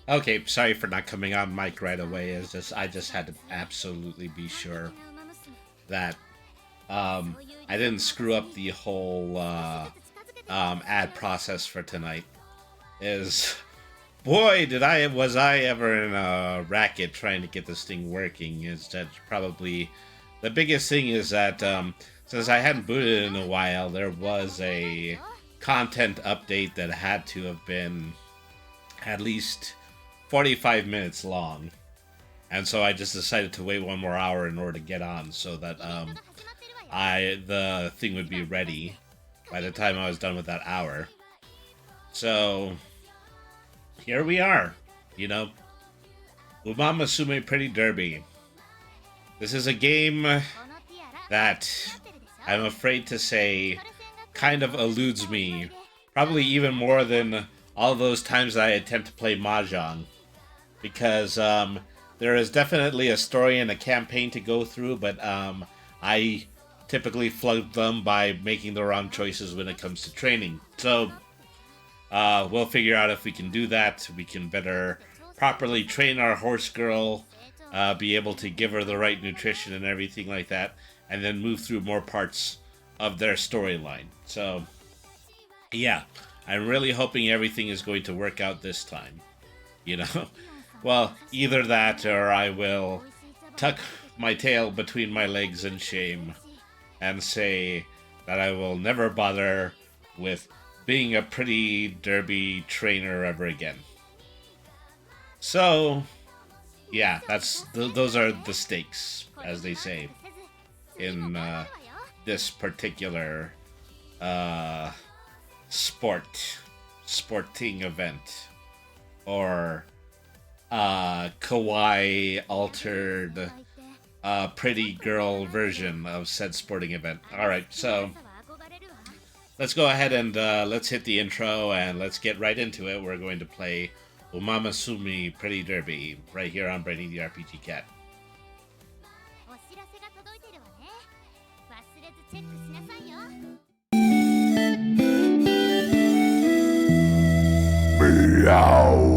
Okay, sorry for not coming on mic right away. I just had to absolutely be sure that I didn't screw up the whole ad process for tonight. Boy, was I ever in a racket trying to get this thing working. Is that probably the biggest thing is that since I hadn't booted in a while, there was a content update that had to have been at least 45 minutes long, and so I just decided to wait one more hour in order to get on so that the thing would be ready by the time I was done with that hour. So here we are, Umamusume Pretty Derby. This is a game that I'm afraid to say kind of eludes me, probably even more than all those times that I attempt to play Mahjong. Because there is definitely a story and a campaign to go through, but I typically flub them by making the wrong choices when it comes to training. So we'll figure out if we can do that. We can better properly train our horse girl, be able to give her the right nutrition and everything like that, and then move through more parts of their storyline. So, yeah, I'm really hoping everything is going to work out this time, Well, either that or I will tuck my tail between my legs in shame and say that I will never bother with being a pretty derby trainer ever again. So, yeah, those are the stakes, as they say, in this particular sporting event, or kawaii altered pretty girl version of said sporting event. Alright, so let's go ahead and let's hit the intro and let's get right into it. We're going to play Umamusume Pretty Derby right here on Brainy the RPG Cat. Meow.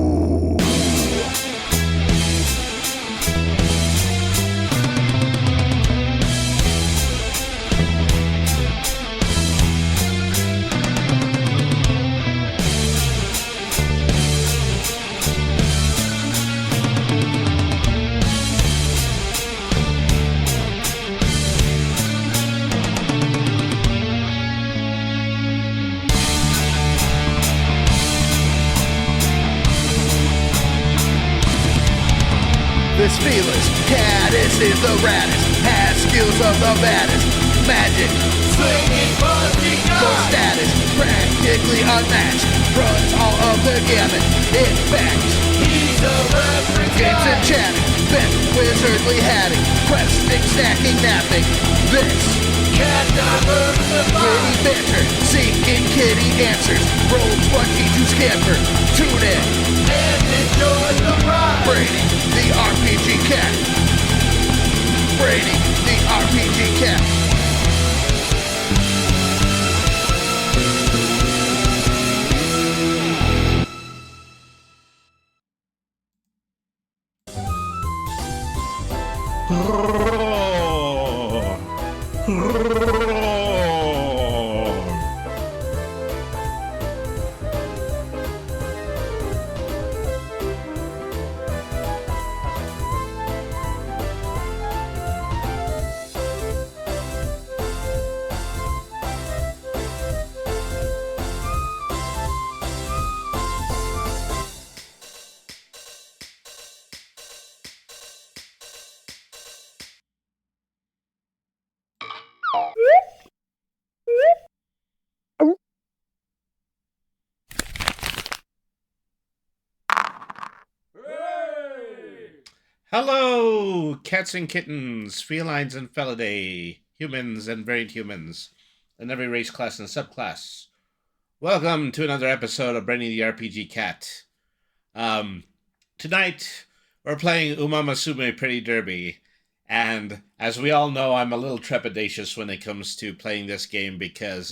This fearless caddis is the raddest, has skills of the baddest, magic, slinging no status, practically unmatched, runs all of the gamut, in fact, he's a reference games and chatting, bent wizardly hatting, questing, stacking, napping, this cat witty banter, seeking kitty answers, roll 20 to scamper, tune in, and enjoy the ride. Brady, the RPG Cat. Brady, the RPG Cat. Hello, cats and kittens, felines and felidae, humans and variant humans, and every race, class, and subclass. Welcome to another episode of Brainy the RPG Cat. Tonight, we're playing Umamusume Pretty Derby, and as we all know, I'm a little trepidatious when it comes to playing this game because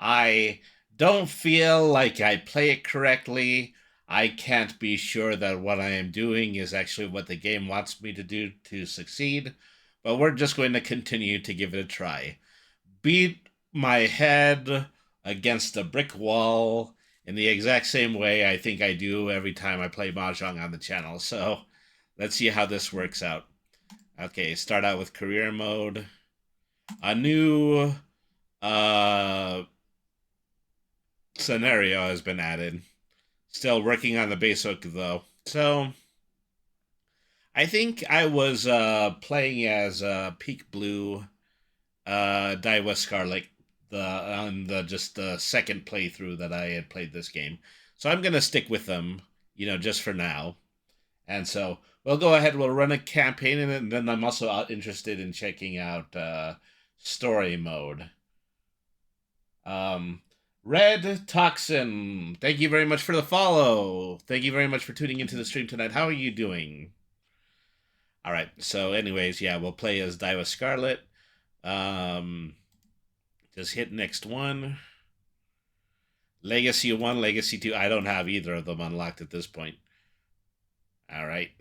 I don't feel like I play it correctly. I can't be sure that what I am doing is actually what the game wants me to do to succeed, but we're just going to continue to give it a try. Beat my head against a brick wall in the exact same way I think I do every time I play Mahjong on the channel, so let's see how this works out. Okay, start out with career mode. A new scenario has been added. Still working on the basic though. So I think I was playing as Peak Blue, Daiwa Scarlet, on the just the second playthrough that I had played this game. So I'm gonna stick with them, just for now. And so we'll go ahead. We'll run a campaign, and then I'm also interested in checking out story mode. Red Toxin, thank you very much for the follow. Thank you very much for tuning into the stream tonight. How are you doing? All right. So, anyways, yeah, we'll play as Daiwa Scarlet. Just hit next one. Legacy 1, Legacy 2. I don't have either of them unlocked at this point. All right.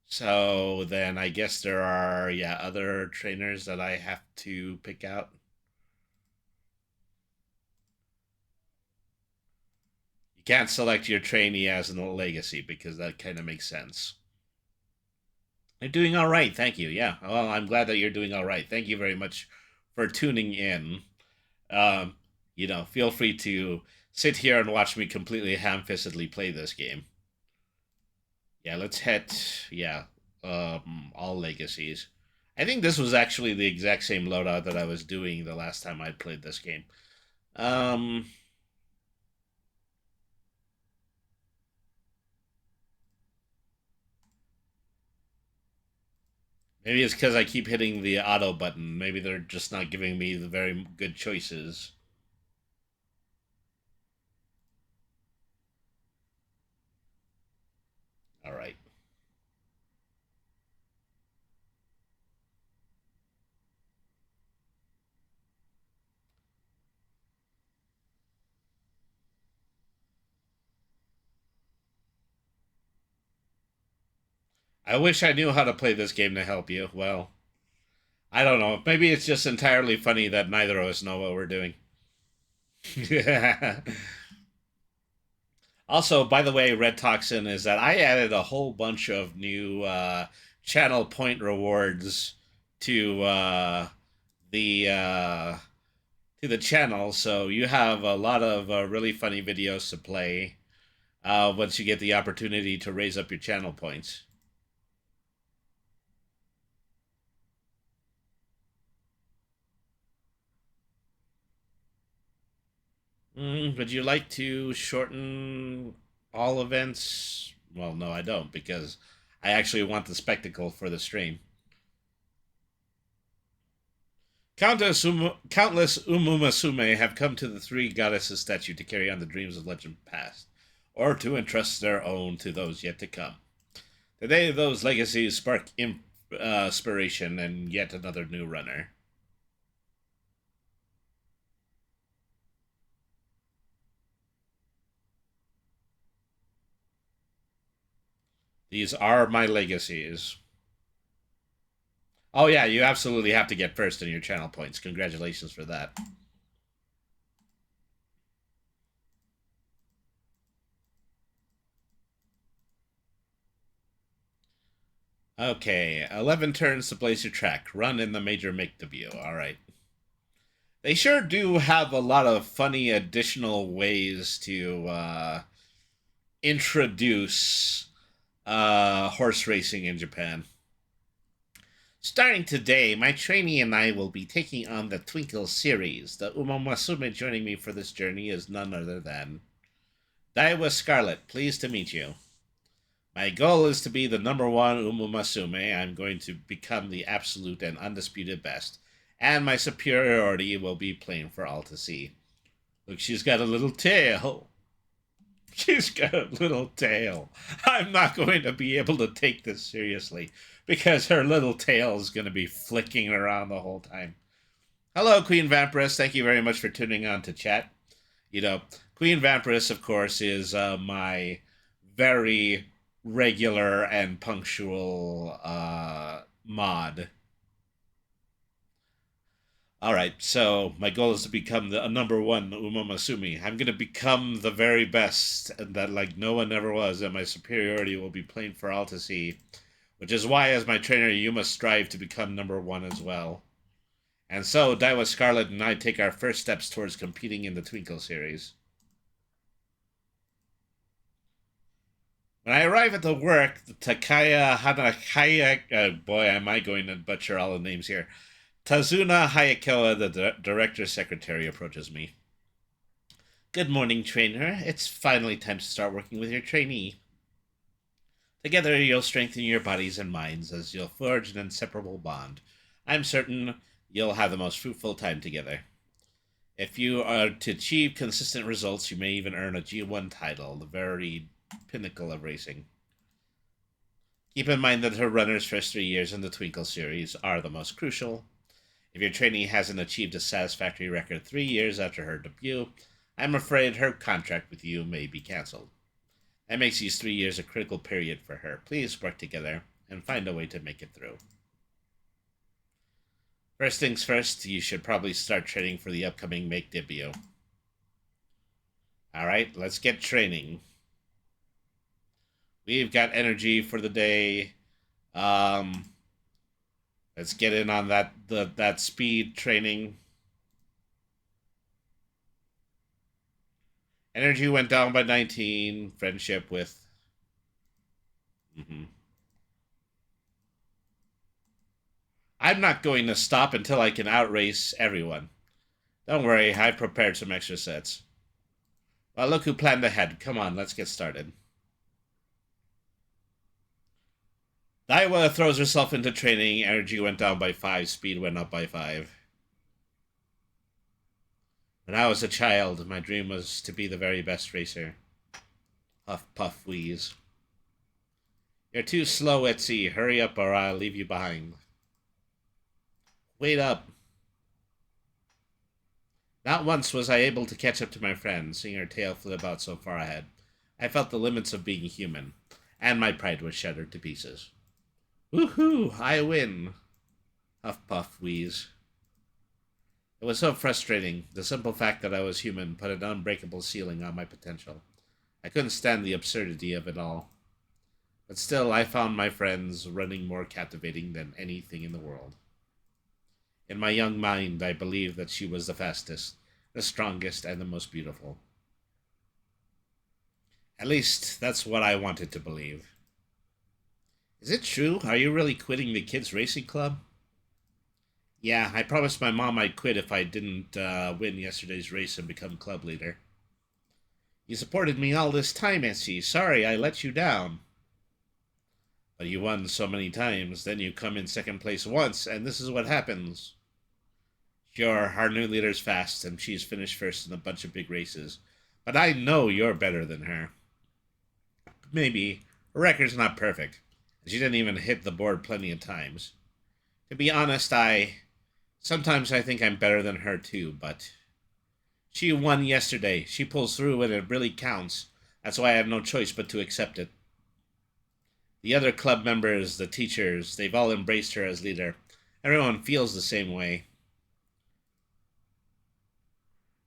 So then I guess there are, other trainers that I have to pick out. You can't select your trainee as in the Legacy because that kind of makes sense. You're doing all right. Thank you. Yeah. Well, I'm glad that you're doing all right. Thank you very much for tuning in. Feel free to sit here and watch me completely ham-fistedly play this game. Yeah, let's hit, all legacies. I think this was actually the exact same loadout that I was doing the last time I played this game. Maybe it's because I keep hitting the auto button. Maybe they're just not giving me the very good choices. All right. I wish I knew how to play this game to help you. Well, I don't know. Maybe it's just entirely funny that neither of us know what we're doing. Also, by the way, Red Toxin, is that I added a whole bunch of new channel point rewards to the channel, so you have a lot of really funny videos to play once you get the opportunity to raise up your channel points. Would you like to shorten all events? Well, no, I don't, because I actually want the spectacle for the stream. Countless Umamusume have come to the three goddesses statue to carry on the dreams of legend past, or to entrust their own to those yet to come. Today, those legacies spark inspiration and yet another new runner. These are my legacies. Oh yeah, you absolutely have to get first in your channel points. Congratulations for that. Okay, 11 turns to place your track. Run in the major make debut. Alright. They sure do have a lot of funny additional ways to introduce horse racing in Japan. Starting today, my trainee and I will be taking on the Twinkle series. The Umamusume joining me for this journey is none other than Daiwa Scarlet. Pleased to meet you. My goal is to be the number one Umamusume. I'm going to become the absolute and undisputed best. And my superiority will be plain for all to see. Look, she's got a little tail. She's got a little tail. I'm not going to be able to take this seriously because her little tail is going to be flicking around the whole time. Hello, Queen Vampiress. Thank you very much for tuning on to chat. You know, Queen Vampiress, of course, is my very regular and punctual mod. Alright, so my goal is to become the number one Umamusume. I'm going to become the very best, and that like no one ever was, and my superiority will be plain for all to see. Which is why, as my trainer, you must strive to become number one as well. And so, Daiwa Scarlet and I take our first steps towards competing in the Twinkle series. When I arrive at the work, the Takaya Hanakaya... boy, am I going to butcher all the names here. Tazuna Hayakawa, the director's secretary, approaches me. Good morning, trainer. It's finally time to start working with your trainee. Together, you'll strengthen your bodies and minds as you'll forge an inseparable bond. I'm certain you'll have the most fruitful time together. If you are to achieve consistent results, you may even earn a G1 title, the very pinnacle of racing. Keep in mind that her runner's first 3 years in the Twinkle series are the most crucial. If your trainee hasn't achieved a satisfactory record 3 years after her debut, I'm afraid her contract with you may be cancelled. That makes these 3 years a critical period for her. Please work together and find a way to make it through. First things first, you should probably start training for the upcoming Make debut. Alright, let's get training. We've got energy for the day. Let's get in on that speed training. Energy went down by 19. Friendship with... I'm not going to stop until I can outrace everyone. Don't worry, I've prepared some extra sets. Well, look who planned ahead. Come on, let's get started. Daiwa throws herself into training. Energy went down by 5. Speed went up by 5. When I was a child, my dream was to be the very best racer. Huff, puff, wheeze. You're too slow, Etsy. Hurry up or I'll leave you behind. Wait up. Not once was I able to catch up to my friend, seeing her tail flit about so far ahead. I felt the limits of being human, and my pride was shattered to pieces. Woohoo! I win! Huff, puff, wheeze. It was so frustrating. The simple fact that I was human put an unbreakable ceiling on my potential. I couldn't stand the absurdity of it all. But still, I found my friends running more captivating than anything in the world. In my young mind, I believed that she was the fastest, the strongest, and the most beautiful. At least, that's what I wanted to believe. Is it true? Are you really quitting the kids' racing club? Yeah, I promised my mom I'd quit if I didn't win yesterday's race and become club leader. You supported me all this time, Etsy. Sorry I let you down. But you won so many times, then you come in second place once, and this is what happens. Sure, our new leader's fast, and she's finished first in a bunch of big races. But I know you're better than her. Maybe. Her record's not perfect. She didn't even hit the board plenty of times. To be honest, sometimes I think I'm better than her too, but... She won yesterday. She pulls through when it really counts. That's why I have no choice but to accept it. The other club members, the teachers, they've all embraced her as leader. Everyone feels the same way.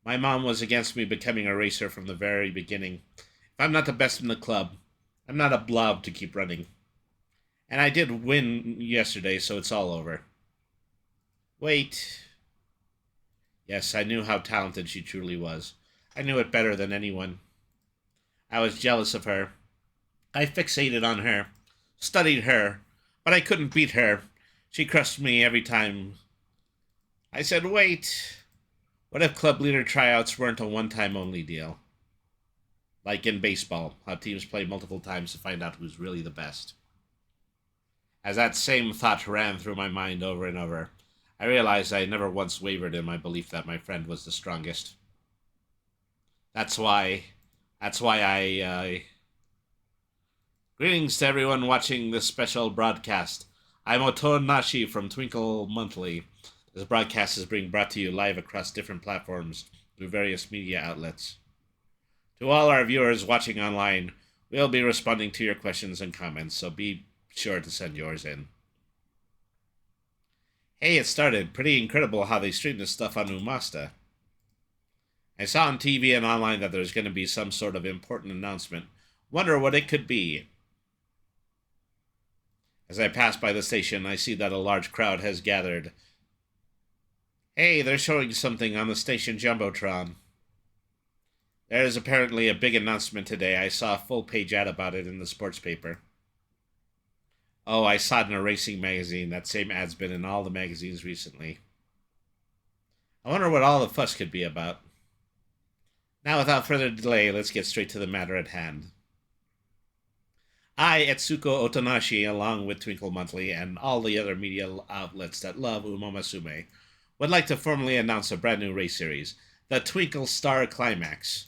My mom was against me becoming a racer from the very beginning. If I'm not the best in the club, I'm not a blob to keep running. And I did win yesterday, so it's all over. Wait. Yes, I knew how talented she truly was. I knew it better than anyone. I was jealous of her. I fixated on her, studied her, but I couldn't beat her. She crushed me every time. I said, wait. What if club leader tryouts weren't a one-time only deal? Like in baseball, how teams play multiple times to find out who's really the best. As that same thought ran through my mind over and over, I realized I never once wavered in my belief that my friend was the strongest. That's why I Greetings to everyone watching this special broadcast. I'm Otonashi from Twinkle Monthly. This broadcast is being brought to you live across different platforms through various media outlets. To all our viewers watching online, we'll be responding to your questions and comments, so be sure to send yours in. Hey, it started. Pretty incredible how they streamed this stuff on Umasta. I saw on TV and online that there's going to be some sort of important announcement. Wonder what it could be. As I pass by the station, I see that a large crowd has gathered. Hey, they're showing something on the station Jumbotron. There is apparently a big announcement today. I saw a full-page ad about it in the sports paper. Oh, I saw it in a racing magazine. That same ad's been in all the magazines recently. I wonder what all the fuss could be about. Now, without further delay, let's get straight to the matter at hand. I, Etsuko Otonashi, along with Twinkle Monthly and all the other media outlets that love Umamusume, would like to formally announce a brand new race series, the Twinkle Star Climax.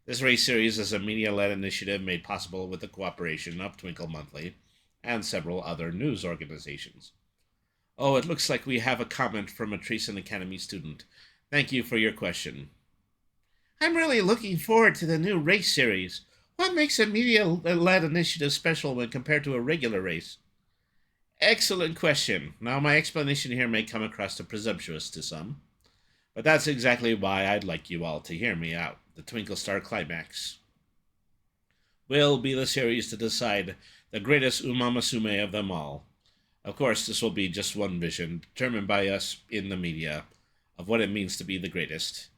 This race series is a media-led initiative made possible with the cooperation of Twinkle Monthly and several other news organizations. Oh, it looks like we have a comment from a Treason Academy student. Thank you for your question. I'm really looking forward to the new race series. What makes a media-led initiative special when compared to a regular race? Excellent question. Now, my explanation here may come across as presumptuous to some, but that's exactly why I'd like you all to hear me out. The Twinkle Star Climax will be the series to decide the greatest Umamusume of them all. Of course, this will be just one vision, determined by us in the media, of what it means to be the greatest.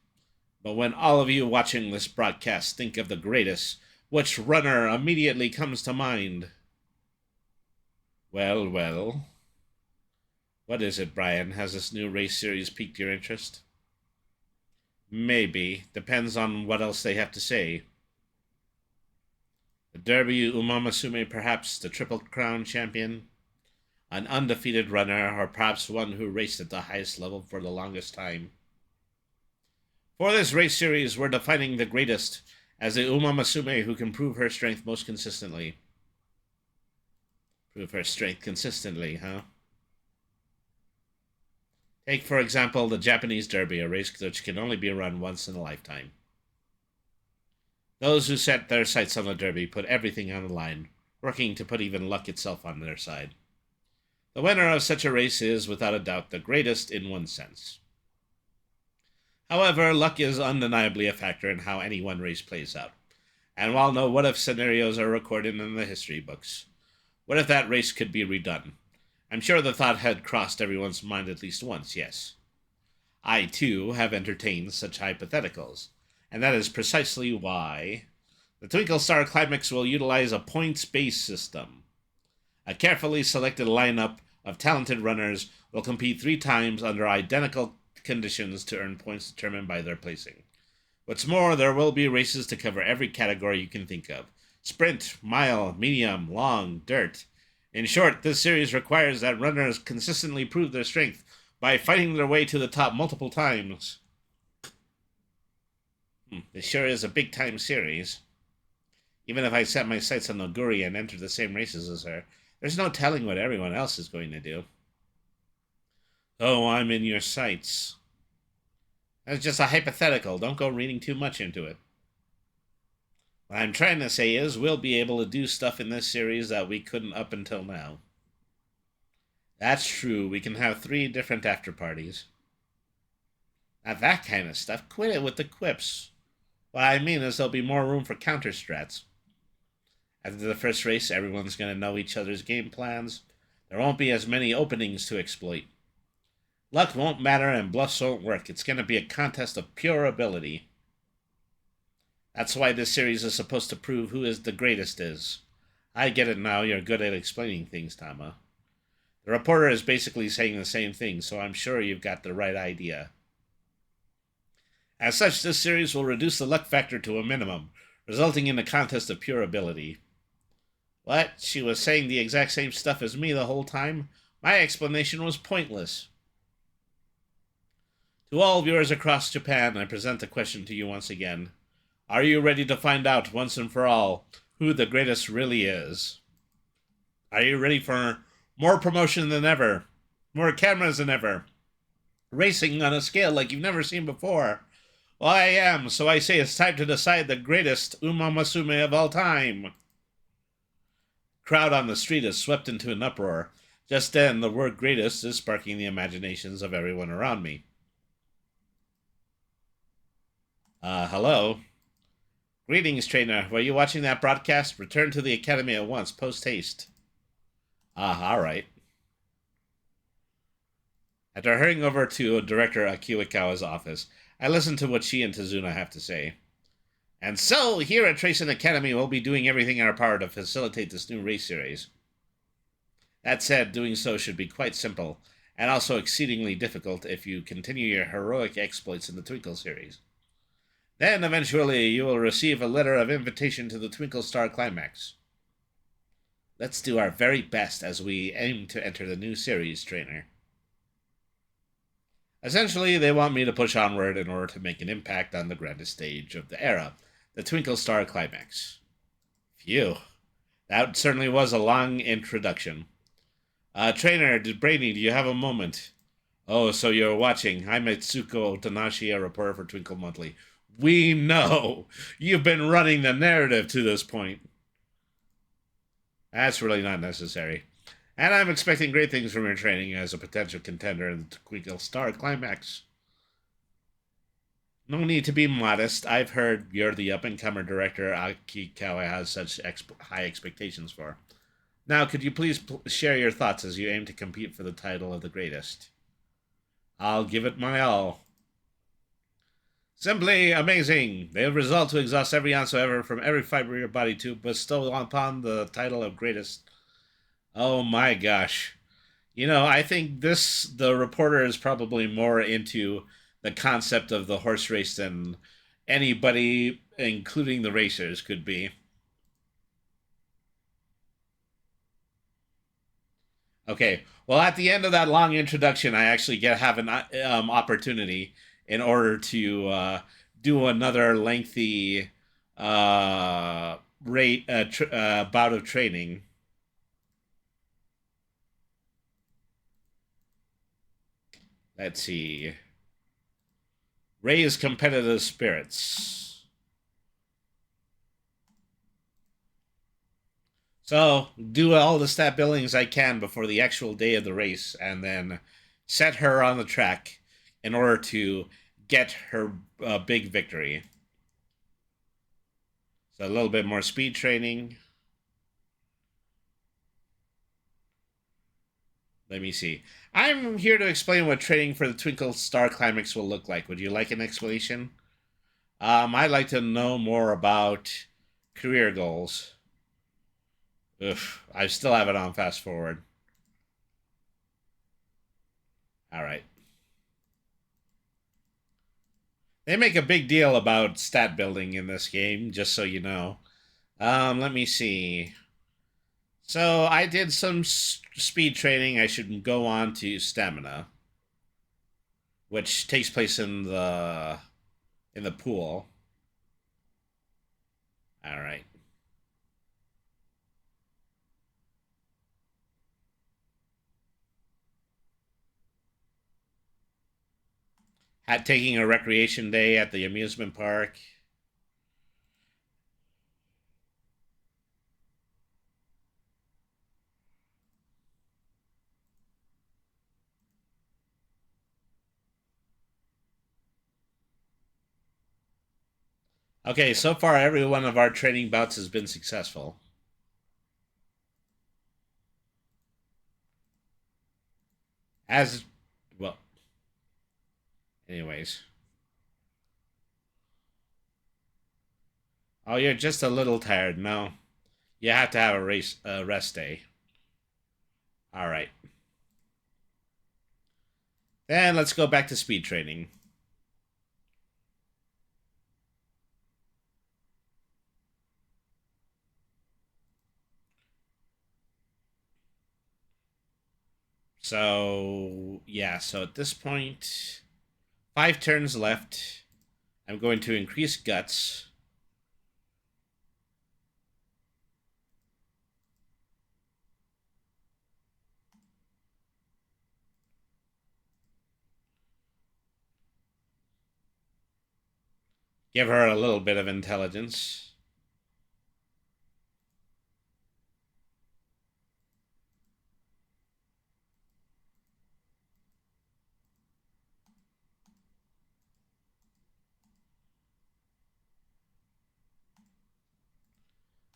But when all of you watching this broadcast think of the greatest, which runner immediately comes to mind? Well. What is it, Brian? Has this new race series piqued your interest? Maybe. Depends on what else they have to say. The Derby Umamusume, perhaps the Triple Crown champion? An undefeated runner, or perhaps one who raced at the highest level for the longest time? For this race series, we're defining the greatest as the Umamusume who can prove her strength most consistently. Prove her strength consistently, huh? Take, for example, the Japanese Derby, a race which can only be run once in a lifetime. Those who set their sights on the Derby put everything on the line, working to put even luck itself on their side. The winner of such a race is, without a doubt, the greatest in one sense. However, luck is undeniably a factor in how any one race plays out. And while no what-if scenarios are recorded in the history books, what if that race could be redone? I'm sure the thought had crossed everyone's mind at least once, yes. I, too, have entertained such hypotheticals, and that is precisely why the Twinkle Star Climax will utilize a points-based system. A carefully selected lineup of talented runners will compete 3 times under identical conditions to earn points determined by their placing. What's more, there will be races to cover every category you can think of. Sprint, mile, medium, long, dirt. In short, this series requires that runners consistently prove their strength by fighting their way to the top multiple times. This sure is a big-time series. Even if I set my sights on Noguri and enter the same races as her, there's no telling what everyone else is going to do. Oh, I'm in your sights. That's just a hypothetical. Don't go reading too much into it. What I'm trying to say is we'll be able to do stuff in this series that we couldn't up until now. That's true. We can have 3 different after parties. Not that kind of stuff. Quit it with the quips. What I mean is there'll be more room for counter strats. After the first race, everyone's going to know each other's game plans. There won't be as many openings to exploit. Luck won't matter and bluffs won't work. It's going to be a contest of pure ability. That's why this series is supposed to prove who is the greatest is. I get it now. You're good at explaining things, Tama. The reporter is basically saying the same thing, so I'm sure you've got the right idea. As such, this series will reduce the luck factor to a minimum, resulting in a contest of pure ability. What? She was saying the exact same stuff as me the whole time? My explanation was pointless. To all viewers across Japan, I present the question to you once again. Are you ready to find out once and for all who the greatest really is? Are you ready for more promotion than ever? More cameras than ever? Racing on a scale like you've never seen before? Well, I am, so I say it's time to decide the greatest Umamusume of all time. Crowd on the street is swept into an uproar. Just then, the word greatest is sparking the imaginations of everyone around me. Hello? Greetings, trainer. Were you watching that broadcast? Return to the academy at once, post-haste. Alright. After hurrying over to Director Akiwakawa's office, I listened to what she and Tazuna have to say. And so, here at Tracing Academy, we'll be doing everything in our power to facilitate this new race series. That said, doing so should be quite simple, and also exceedingly difficult if you continue your heroic exploits in the Twinkle series. Then, eventually, you will receive a letter of invitation to the Twinkle Star Climax. Let's do our very best as we aim to enter the new series, trainer. Essentially, they want me to push onward in order to make an impact on the grandest stage of the era, the Twinkle Star Climax. Phew. That certainly was a long introduction. Trainer, Brainy, do you have a moment? Oh, so you're watching. I'm Mitsuko Tanashi, a reporter for Twinkle Monthly. We know! You've been running the narrative to this point. That's really not necessary. And I'm expecting great things from your training as a potential contender in the Twinkle Star Climax. No need to be modest. I've heard you're the up-and-comer director Akikawa has such high expectations for. Now, could you please share your thoughts as you aim to compete for the title of the greatest? I'll give it my all. Simply amazing. They have resolved to exhaust every ounce of effort from every fiber of your body to bestow upon the title of greatest. Oh my gosh. You know, I think the reporter is probably more into the concept of the horse race than anybody, including the racers, could be. Okay, well, at the end of that long introduction, I actually have an opportunity in order to do another lengthy bout of training. Let's see. Raise competitive spirits. So, do all the stat buildings I can before the actual day of the race, and then set her on the track in order to get her big victory. So a little bit more speed training. Let me see. I'm here to explain what training for the Twinkle Star Climax will look like. Would you like an explanation? I'd like to know more about career goals. Ugh, I still have it on fast forward. Alright. They make a big deal about stat building in this game, just so you know. Let me see. So I did some speed training. I should go on to stamina, which takes place in the pool. All right. Taking a recreation day at the amusement park. Okay, so far every one of our training bouts has been successful. As, well, anyways. Oh, you're just a little tired. No, you have to have a rest day. All right. Then let's go back to speed training. So, yeah, so at this point, 5 turns left. I'm going to increase guts. Give her a little bit of intelligence.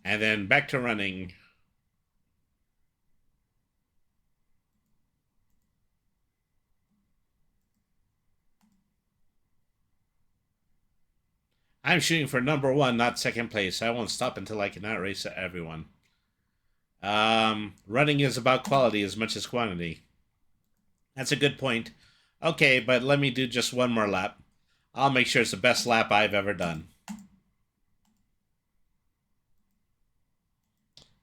And then back to running. I'm shooting for number 1, not second place. I won't stop until I can outrace everyone. Running is about quality as much as quantity. That's a good point. Okay, but let me do just one more lap. I'll make sure it's the best lap I've ever done.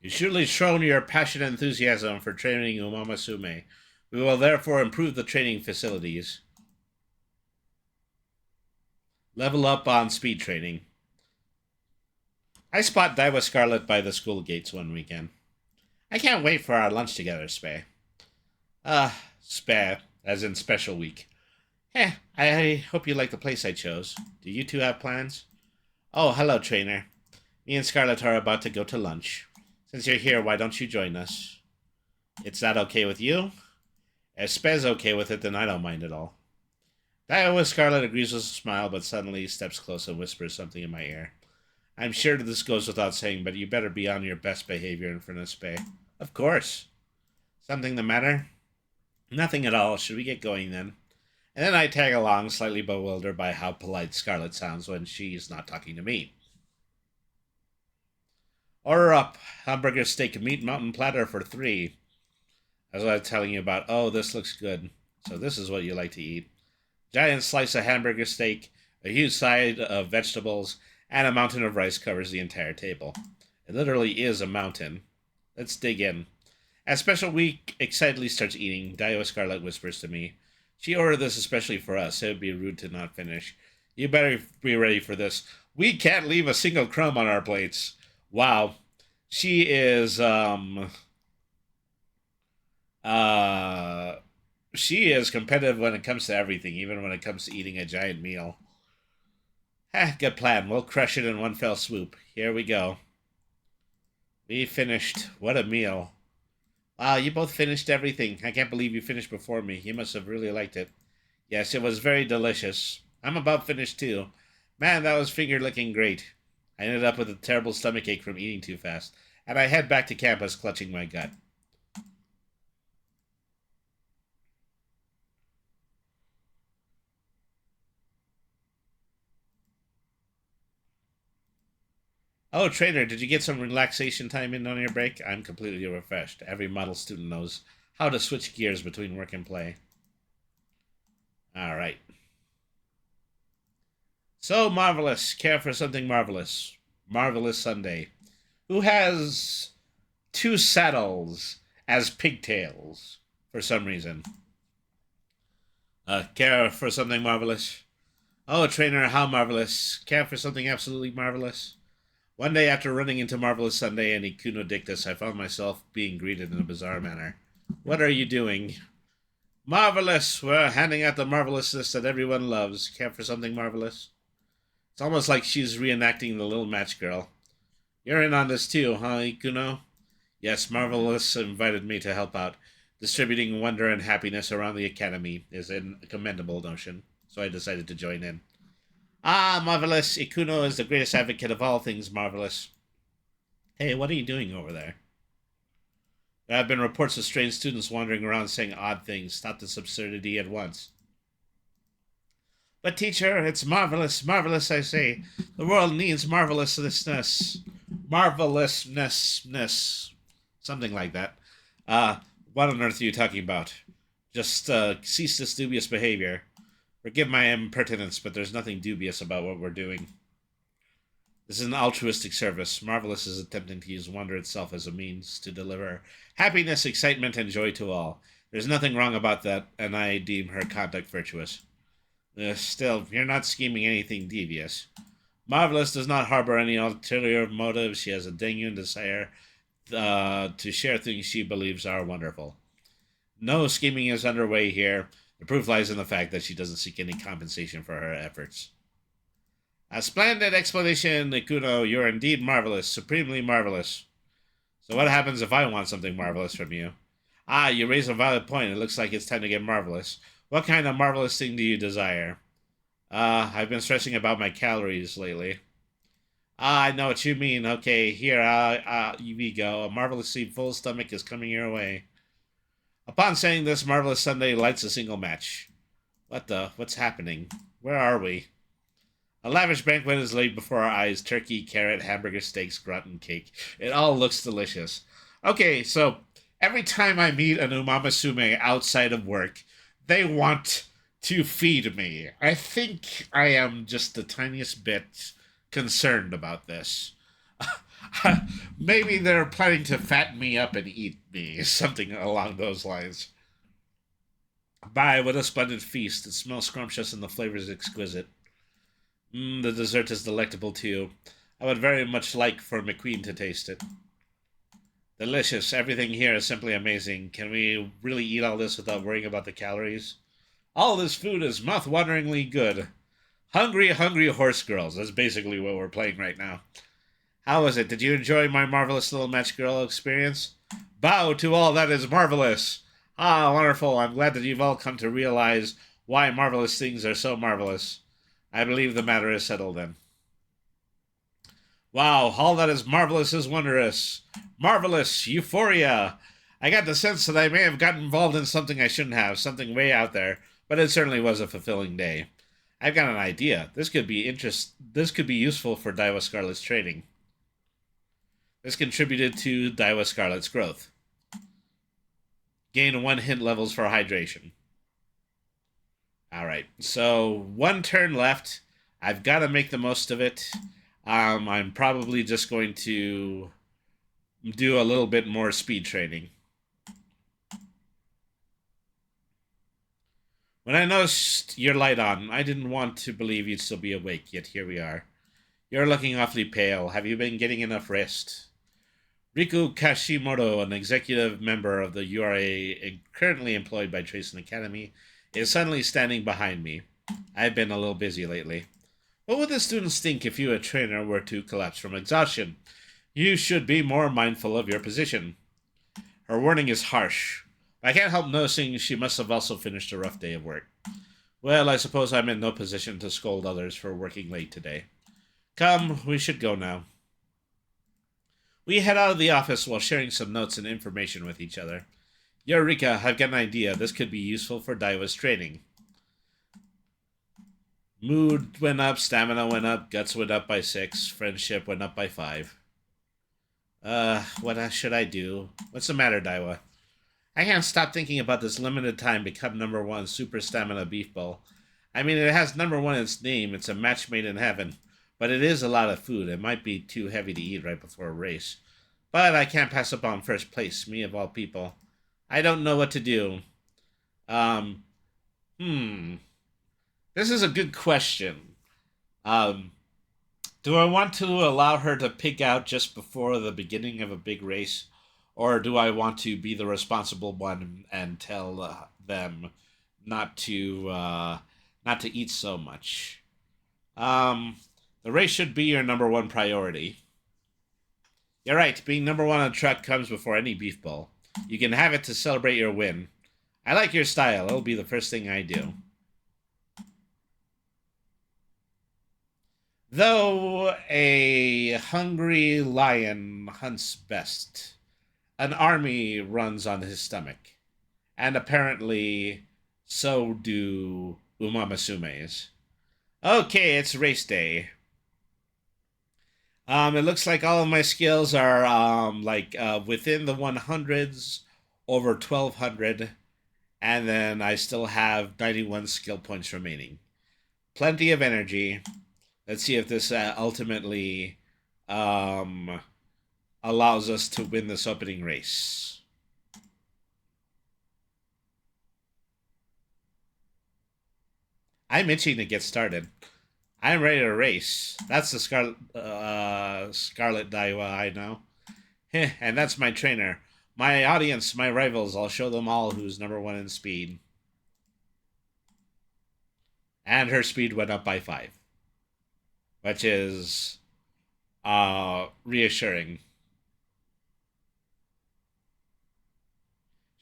You've surely shown your passion and enthusiasm for training Umamusume. We will therefore improve the training facilities. Level up on speed training. I spot Daiwa Scarlet by the school gates one weekend. I can't wait for our lunch together, Spay. Spay, as in special week. I hope you like the place I chose. Do you two have plans? Oh, hello, trainer. Me and Scarlet are about to go to lunch. Since you're here, why don't you join us? It's not okay with you? If Spay's okay with it, then I don't mind at all. Daiwa Scarlet agrees with a smile, but suddenly steps close and whispers something in my ear. I'm sure this goes without saying, but you better be on your best behavior in front of Spay. Of course. Something the matter? Nothing at all. Should we get going then? And then I tag along, slightly bewildered by how polite Scarlet sounds when she's not talking to me. Order up. Hamburger steak and meat mountain platter for 3. As I was telling you about, oh, this looks good. So this is what you like to eat. Giant slice of hamburger steak, a huge side of vegetables, and a mountain of rice covers the entire table. It literally is a mountain. Let's dig in. As Special Week excitedly starts eating, Daiwa Scarlet whispers to me, she ordered this especially for us. It would be rude to not finish. You better be ready for this. We can't leave a single crumb on our plates. Wow. She is, she is competitive when it comes to everything, even when it comes to eating a giant meal. Good plan. We'll crush it in one fell swoop. Here we go. We finished. What a meal. Wow, you both finished everything. I can't believe you finished before me. You must have really liked it. Yes, it was very delicious. I'm about finished too. Man, that was finger-licking great. I ended up with a terrible stomachache from eating too fast, and I head back to campus clutching my gut. Oh, trainer, did you get some relaxation time in on your break? I'm completely refreshed. Every model student knows how to switch gears between work and play. All right. So marvelous. Care for something marvelous. Marvelous Sunday. Who has 2 saddles as pigtails for some reason? Care for something marvelous. Oh, trainer, how marvelous. Care for something absolutely marvelous. One day after running into Marvelous Sunday and Ikuno Dictus, I found myself being greeted in a bizarre manner. What are you doing? Marvelous! We're handing out the marvelousness that everyone loves. Care for something marvelous? It's almost like she's reenacting the little match girl. You're in on this too, huh, Ikuno? Yes, Marvelous invited me to help out. Distributing wonder and happiness around the academy is a commendable notion, so I decided to join in. Ah, marvelous. Ikuno is the greatest advocate of all things marvelous. Hey, what are you doing over there? There have been reports of strange students wandering around saying odd things. Stop this absurdity at once. But teacher, it's marvelous, marvelous, I say. The world needs marvelousness. Marvelousness. Something like that. What on earth are you talking about? Just, cease this dubious behavior. Forgive my impertinence, but there's nothing dubious about what we're doing. This is an altruistic service. Marvelous is attempting to use wonder itself as a means to deliver happiness, excitement, and joy to all. There's nothing wrong about that, and I deem her conduct virtuous. Still, you're not scheming anything devious. Marvelous does not harbor any ulterior motives. She has a genuine desire to share things she believes are wonderful. No scheming is underway here. The proof lies in the fact that she doesn't seek any compensation for her efforts. A splendid explanation, Ikuno. You're indeed marvelous, supremely marvelous. So what happens if I want something marvelous from you? Ah, you raise a valid point. It looks like it's time to get marvelous. What kind of marvelous thing do you desire? I've been stressing about my calories lately. Ah, I know what you mean. Okay, here, we go. A marvelously full stomach is coming your way. Upon saying this, Marvelous Sunday lights a single match. What's happening? Where are we? A lavish banquet is laid before our eyes. Turkey, carrot, hamburger steaks, gratin, cake. It all looks delicious. Okay, so every time I meet an Umamusume outside of work, they want to feed me. I think I am just the tiniest bit concerned about this. Maybe they're planning to fatten me up and eat me, something along those lines. Bye, what a splendid feast. It smells scrumptious and the flavor is exquisite. The dessert is delectable too. I would very much like for McQueen to taste it. Delicious. Everything here is simply amazing. Can we really eat all this without worrying about the calories? All this food is mouth-wateringly good. Hungry, hungry horse girls. That's basically what we're playing right now. How was it? Did you enjoy my marvelous little match girl experience? Bow to all that is marvelous. Ah, wonderful. I'm glad that you've all come to realize why marvelous things are so marvelous. I believe the matter is settled then. Wow, all that is marvelous is wondrous. Marvelous, euphoria. I got the sense that I may have gotten involved in something I shouldn't have, something way out there, but it certainly was a fulfilling day. I've got an idea. This could be useful for Daiwa Scarlet's training. This contributed to Daiwa Scarlet's growth. Gain 1 hit levels for hydration. Alright, so 1 turn left. I've got to make the most of it. I'm probably just going to do a little bit more speed training. When I noticed your light on, I didn't want to believe you'd still be awake, yet here we are. You're looking awfully pale. Have you been getting enough rest? Riku Kashimoto, an executive member of the URA currently employed by Tracing Academy, is suddenly standing behind me. I've been a little busy lately. What would the students think if you, a trainer, were to collapse from exhaustion? You should be more mindful of your position. Her warning is harsh. I can't help noticing she must have also finished a rough day of work. Well, I suppose I'm in no position to scold others for working late today. Come, we should go now. We head out of the office while sharing some notes and information with each other. Eureka, I've got an idea. This could be useful for Daiwa's training. Mood went up, stamina went up, guts went up by 6, friendship went up by 5. What should I do? What's the matter, Daiwa? I can't stop thinking about this limited time become #1 super stamina beef bowl. I mean, it has #1 in its name. It's a match made in heaven. But it is a lot of food. It might be too heavy to eat right before a race. But I can't pass up on first place, me of all people. I don't know what to do. This is a good question. Do I want to allow her to pick out just before the beginning of a big race? Or do I want to be the responsible one and tell them not to eat so much? The race should be your #1 priority. You're right, being #1 on a truck comes before any beef bowl. You can have it to celebrate your win. I like your style. It'll be the first thing I do. Though a hungry lion hunts best, an army runs on his stomach. And apparently, so do Umamusume's. Okay, it's race day. It looks like all of my skills are within the 100s, over 1200, and then I still have 91 skill points remaining. Plenty of energy. Let's see if this ultimately allows us to win this opening race. I'm itching to get started. I'm ready to race. That's the Scarlet Daiwa I know. And that's my trainer. My audience, my rivals, I'll show them all who's number one in speed. And her speed went up by 5. Which is reassuring.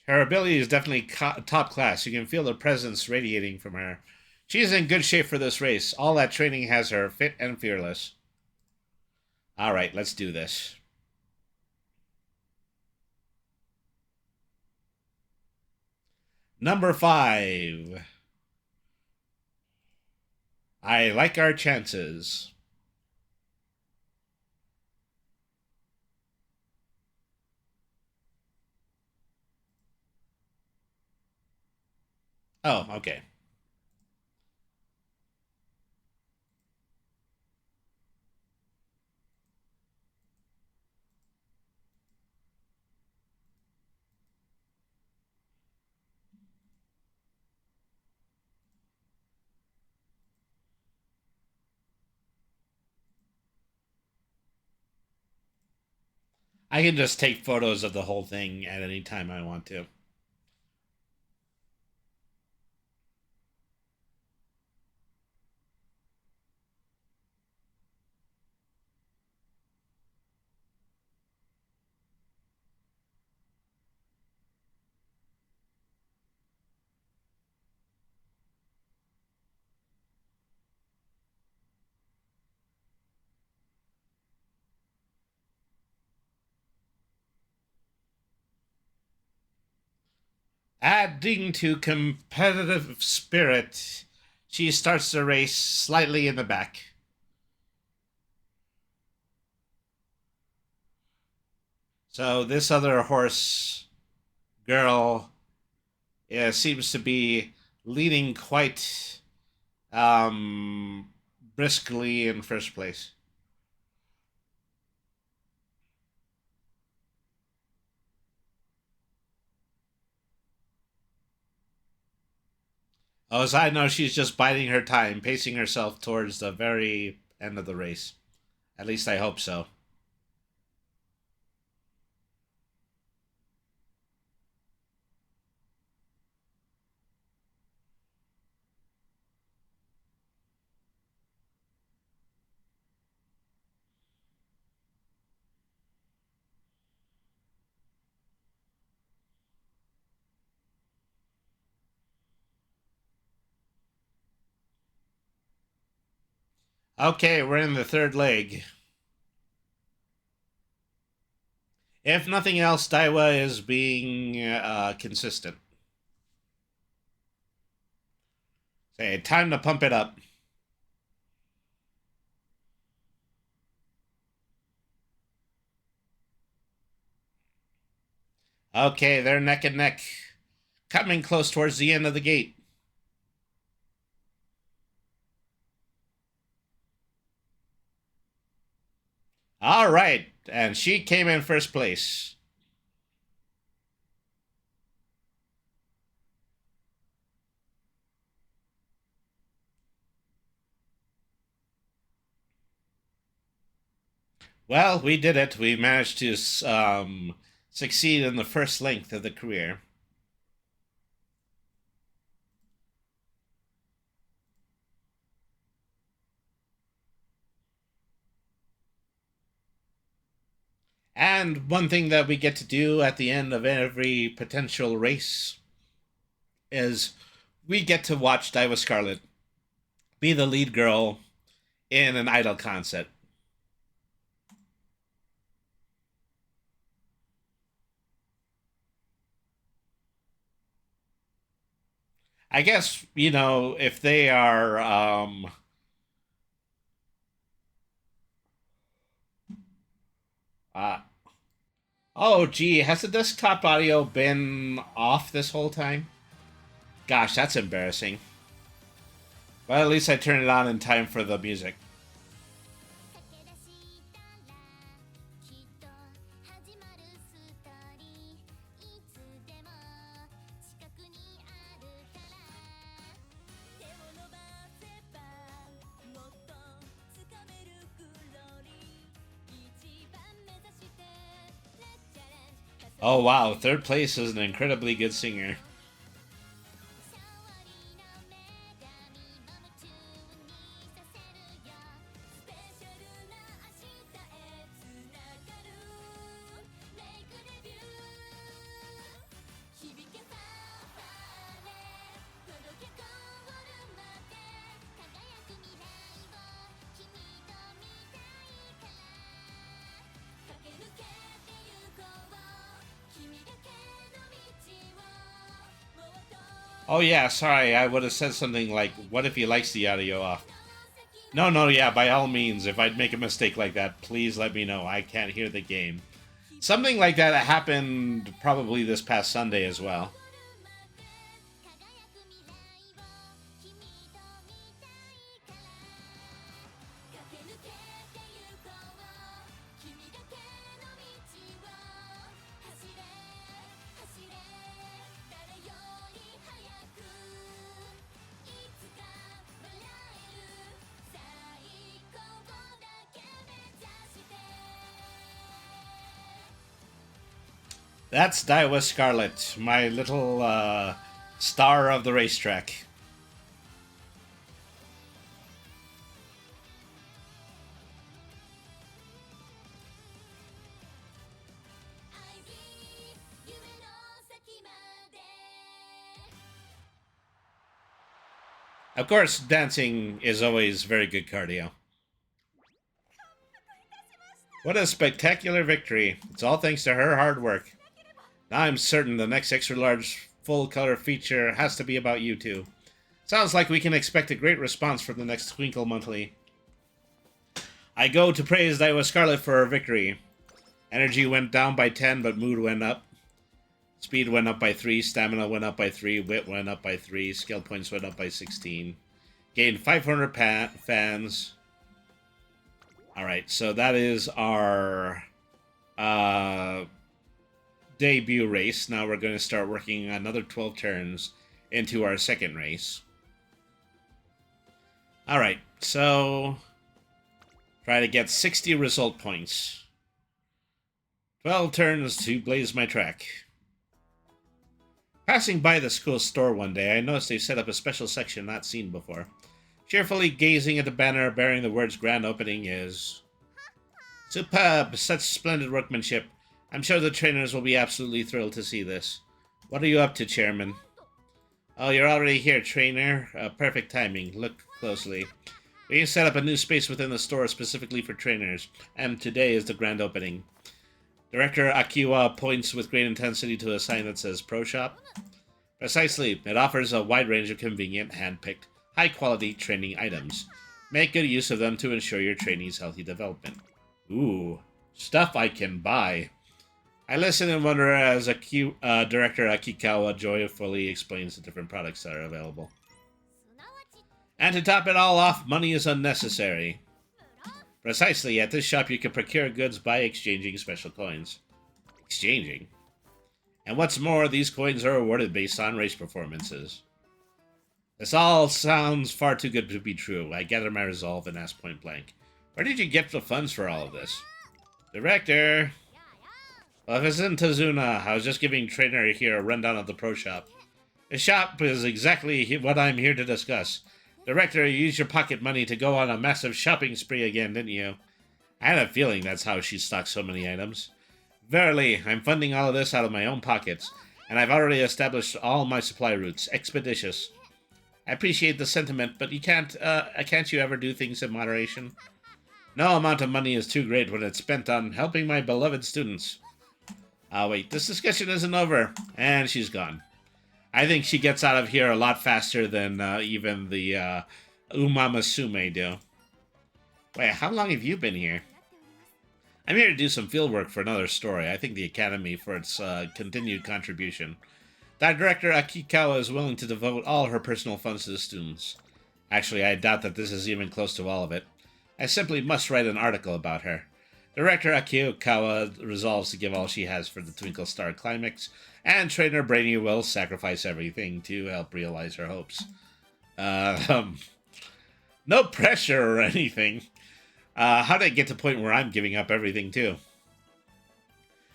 Her ability is definitely top class. You can feel the presence radiating from her. She's in good shape for this race. All that training has her fit and fearless. All right, let's do this. Number 5. I like our chances. Oh, okay. I can just take photos of the whole thing at any time I want to. Adding to competitive spirit, she starts the race slightly in the back. So this other horse girl seems to be leading quite briskly in first place. Oh, as I know, she's just biding her time, pacing herself towards the very end of the race. At least I hope so. Okay, we're in the third leg. If nothing else, Daiwa is being consistent. Say, time to pump it up. Okay, they're neck and neck. Coming close towards the end of the gate. All right, and she came in first place. Well, we did it. We managed to succeed in the first length of the career. And one thing that we get to do at the end of every potential race is we get to watch Daiwa Scarlet be the lead girl in an idol concert. I guess, you know, if they are uh oh gee, has the desktop audio been off this whole time? Gosh, that's embarrassing. But at least I turned it on in time for the music. Oh wow, third place is an incredibly good singer. Oh yeah, sorry, I would have said something like, what if he likes the audio off? No, no, yeah, by all means, if I'd make a mistake like that, please let me know. I can't hear the game. Something like that happened probably this past Sunday as well. That's Daiwa Scarlet, my little star of the racetrack. Of course, dancing is always very good cardio. What a spectacular victory. It's all thanks to her hard work. Now I'm certain the next extra large full color feature has to be about you two. Sounds like we can expect a great response from the next Twinkle Monthly. I go to praise Daiwa Scarlet for her victory. Energy went down by 10, but mood went up. Speed went up by 3, stamina went up by 3, wit went up by 3, skill points went up by 16. Gained 500 fans. Alright, so that is our debut race. Now we're going to start working another 12 turns into our second race. Alright, so try to get 60 result points. 12 turns to blaze my track. Passing by the school store one day, I noticed they set up a special section not seen before. Cheerfully gazing at the banner bearing the words grand opening is... Superb! Such splendid workmanship. I'm sure the trainers will be absolutely thrilled to see this. What are you up to, Chairman? Oh, you're already here, trainer. Perfect timing. Look closely. We set up a new space within the store specifically for trainers, and today is the grand opening. Director Akiwa points with great intensity to a sign that says Pro Shop. Precisely. It offers a wide range of convenient, hand-picked, high-quality training items. Make good use of them to ensure your trainees' healthy development. Ooh, stuff I can buy. I listen and wonder as Director Akikawa joyfully explains the different products that are available. And to top it all off, money is unnecessary. Precisely, at this shop you can procure goods by exchanging special coins. Exchanging? And what's more, these coins are awarded based on race performances. This all sounds far too good to be true. I gather my resolve and ask point blank. Where did you get the funds for all of this? Director! Well, if it's in Tazuna, I was just giving Trainer here a rundown of the pro shop. The shop is exactly what I'm here to discuss. Director, you used your pocket money to go on a massive shopping spree again, didn't you? I had a feeling that's how she stocked so many items. Verily, I'm funding all of this out of my own pockets, and I've already established all my supply routes. Expeditious. I appreciate the sentiment, but can't you ever do things in moderation? No amount of money is too great when it's spent on helping my beloved students. Wait, this discussion isn't over. And she's gone. I think she gets out of here a lot faster than even the Umamusume do. Wait, how long have you been here? I'm here to do some field work for another story. I thank the Academy for its continued contribution. That Director Akikawa is willing to devote all her personal funds to the students. Actually, I doubt that this is even close to all of it. I simply must write an article about her. Director Akikawa resolves to give all she has for the Twinkle Star Climax, and Trainer Brainy will sacrifice everything to help realize her hopes. No pressure or anything. How did I get to the point where I'm giving up everything, too?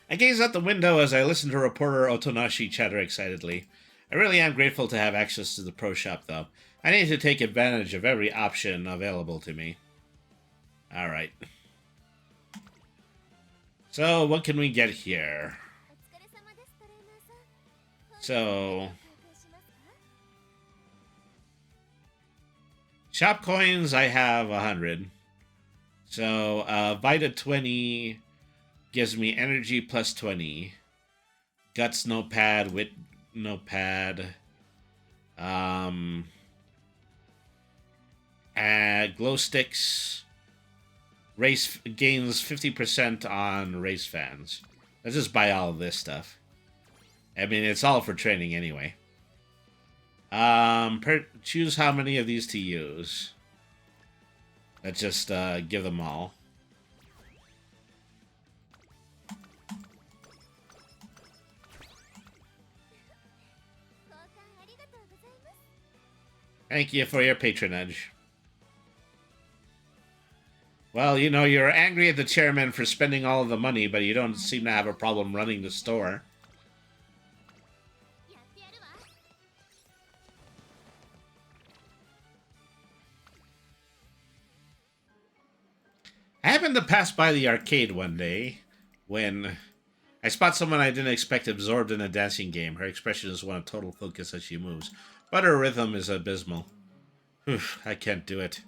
I gaze out the window as I listen to reporter Otonashi chatter excitedly. I really am grateful to have access to the pro shop, though. I need to take advantage of every option available to me. Alright. So, what can we get here? So... shop coins, I have 100. So, Vita 20 gives me energy plus 20. Guts notepad, wit notepad. Glow sticks. Race gains 50% on race fans. Let's just buy all of this stuff. I mean, it's all for training anyway. Choose how many of these to use. Let's just give them all. Thank you for your patronage. Well, you know, you're angry at the chairman for spending all of the money, but you don't seem to have a problem running the store. I happened to pass by the arcade one day when I spot someone I didn't expect absorbed in a dancing game. Her expression is one of total focus as she moves, but her rhythm is abysmal. Whew, I can't do it.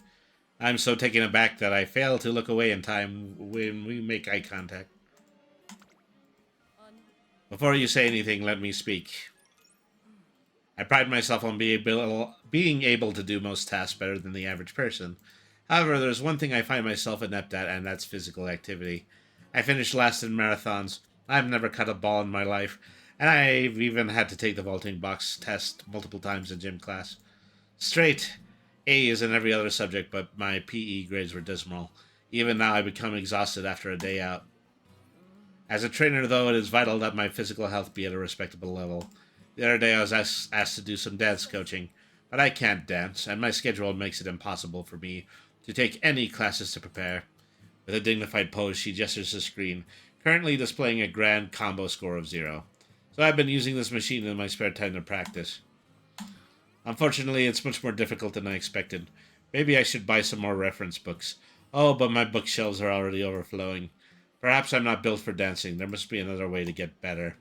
I'm so taken aback that I fail to look away in time when we make eye contact. Before you say anything, let me speak. I pride myself on being able to do most tasks better than the average person. However, there's one thing I find myself inept at, and that's physical activity. I finished last in marathons. I've never cut a ball in my life, and I've even had to take the vaulting box test multiple times in gym class. Straight A's in every other subject, but my PE grades were dismal. Even now, I become exhausted after a day out. As a trainer, though, it is vital that my physical health be at a respectable level. The other day, I was asked to do some dance coaching, but I can't dance, and my schedule makes it impossible for me to take any classes to prepare. With a dignified pose, she gestures the screen, currently displaying a grand combo score of 0. So I've been using this machine in my spare time to practice. Unfortunately, it's much more difficult than I expected. Maybe I should buy some more reference books. Oh, but my bookshelves are already overflowing. Perhaps I'm not built for dancing. There must be another way to get better.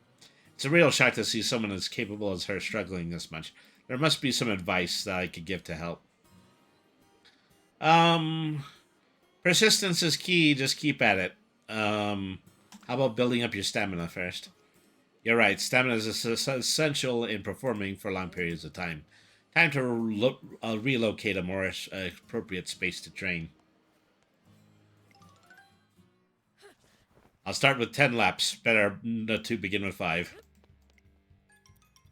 It's a real shock to see someone as capable as her struggling this much. There must be some advice that I could give to help. Persistence is key. Just keep at it. How about building up your stamina first? You're right. Stamina is essential in performing for long periods of time. Time to relocate a more appropriate space to train. I'll start with 10 laps. Better not to begin with 5.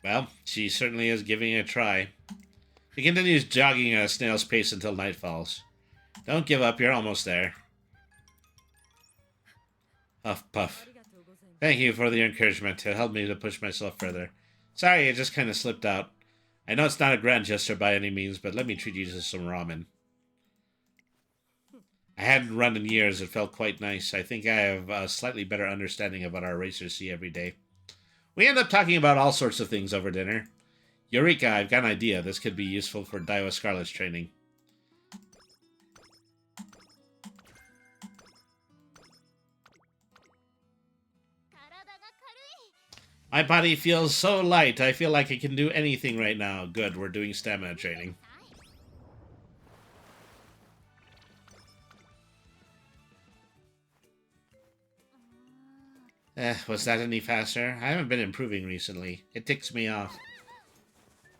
Well, she certainly is giving it a try. She continues jogging at a snail's pace until night falls. Don't give up, you're almost there. Huff puff. Thank you for the encouragement. It helped me to push myself further. Sorry, it just kind of slipped out. I know it's not a grand gesture by any means, but let me treat you to some ramen. I hadn't run in years. It felt quite nice. I think I have a slightly better understanding of what our racers see every day. We end up talking about all sorts of things over dinner. Eureka, I've got an idea. This could be useful for Daiwa Scarlet's training. My body feels so light. I feel like I can do anything right now. Good, we're doing stamina training. Was that any faster? I haven't been improving recently. It ticks me off.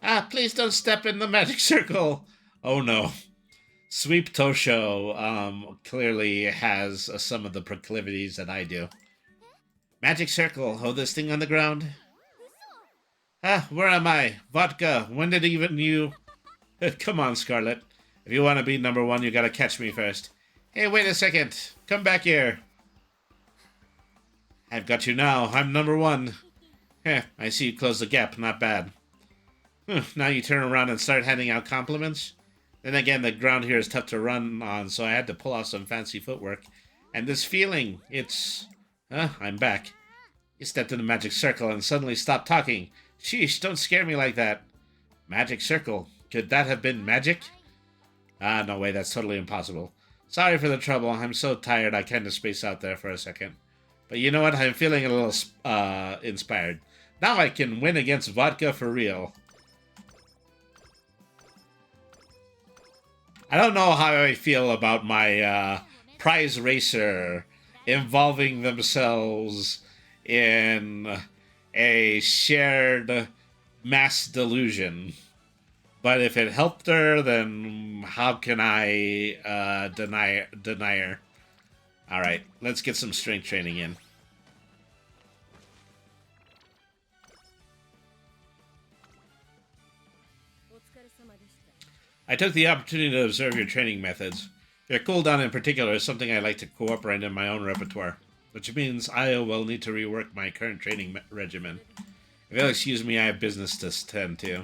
Ah, please don't step in the magic circle! Oh no. Sweep Tosho, clearly has some of the proclivities that I do. Magic circle, hold this thing on the ground. Ah, where am I? Vodka, when did even you... Come on, Scarlet. If you want to be number 1, you gotta catch me first. Hey, wait a second. Come back here. I've got you now. I'm number 1. I see you close the gap. Not bad. Now you turn around and start handing out compliments? Then again, the ground here is tough to run on, so I had to pull off some fancy footwork. And this feeling, it's... I'm back. You stepped in the magic circle and suddenly stopped talking. Sheesh, don't scare me like that. Magic circle? Could that have been magic? Ah, no way, that's totally impossible. Sorry for the trouble. I'm so tired I kind of spaced out there for a second. But you know what? I'm feeling a little inspired. Now I can win against vodka for real. I don't know how I feel about my prize racer involving themselves in a shared mass delusion. But if it helped her, then how can I deny her? Alright, let's get some strength training in. I took the opportunity to observe your training methods. Your cooldown in particular is something I like to incorporate in my own repertoire, which means I will need to rework my current training regimen. If you'll excuse me, I have business to tend to.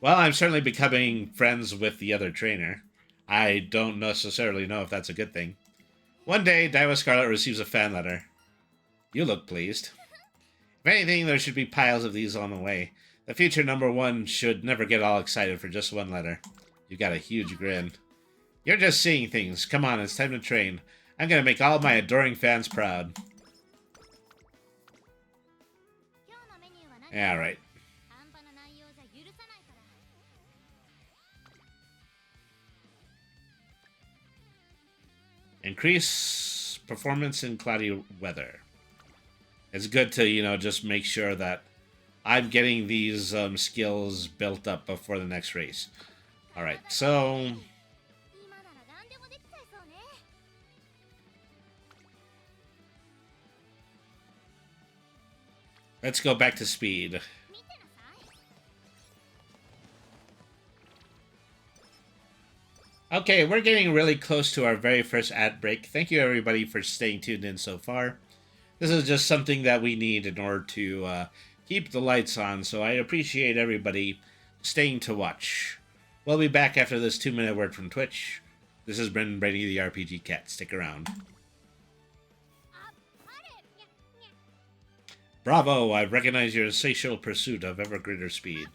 Well, I'm certainly becoming friends with the other trainer. I don't necessarily know if that's a good thing. One day, Daiwa Scarlet receives a fan letter. You look pleased. If anything, there should be piles of these on the way. The future #1 should never get all excited for just one letter. You've got a huge grin. You're just seeing things. Come on, it's time to train. I'm gonna make all my adoring fans proud. Yeah, right. Increase performance in cloudy weather. It's good to, you know, just make sure that I'm getting these skills built up before the next race. Alright, so... let's go back to speed. Okay, we're getting really close to our very first ad break. Thank you everybody for staying tuned in so far. This is just something that we need in order to keep the lights on, so I appreciate everybody staying to watch. We'll be back after this 2-minute word from Twitch. This is Brendan Brady, the RPG Cat. Stick around. Bravo, I've recognized your insatiable pursuit of ever greater speed.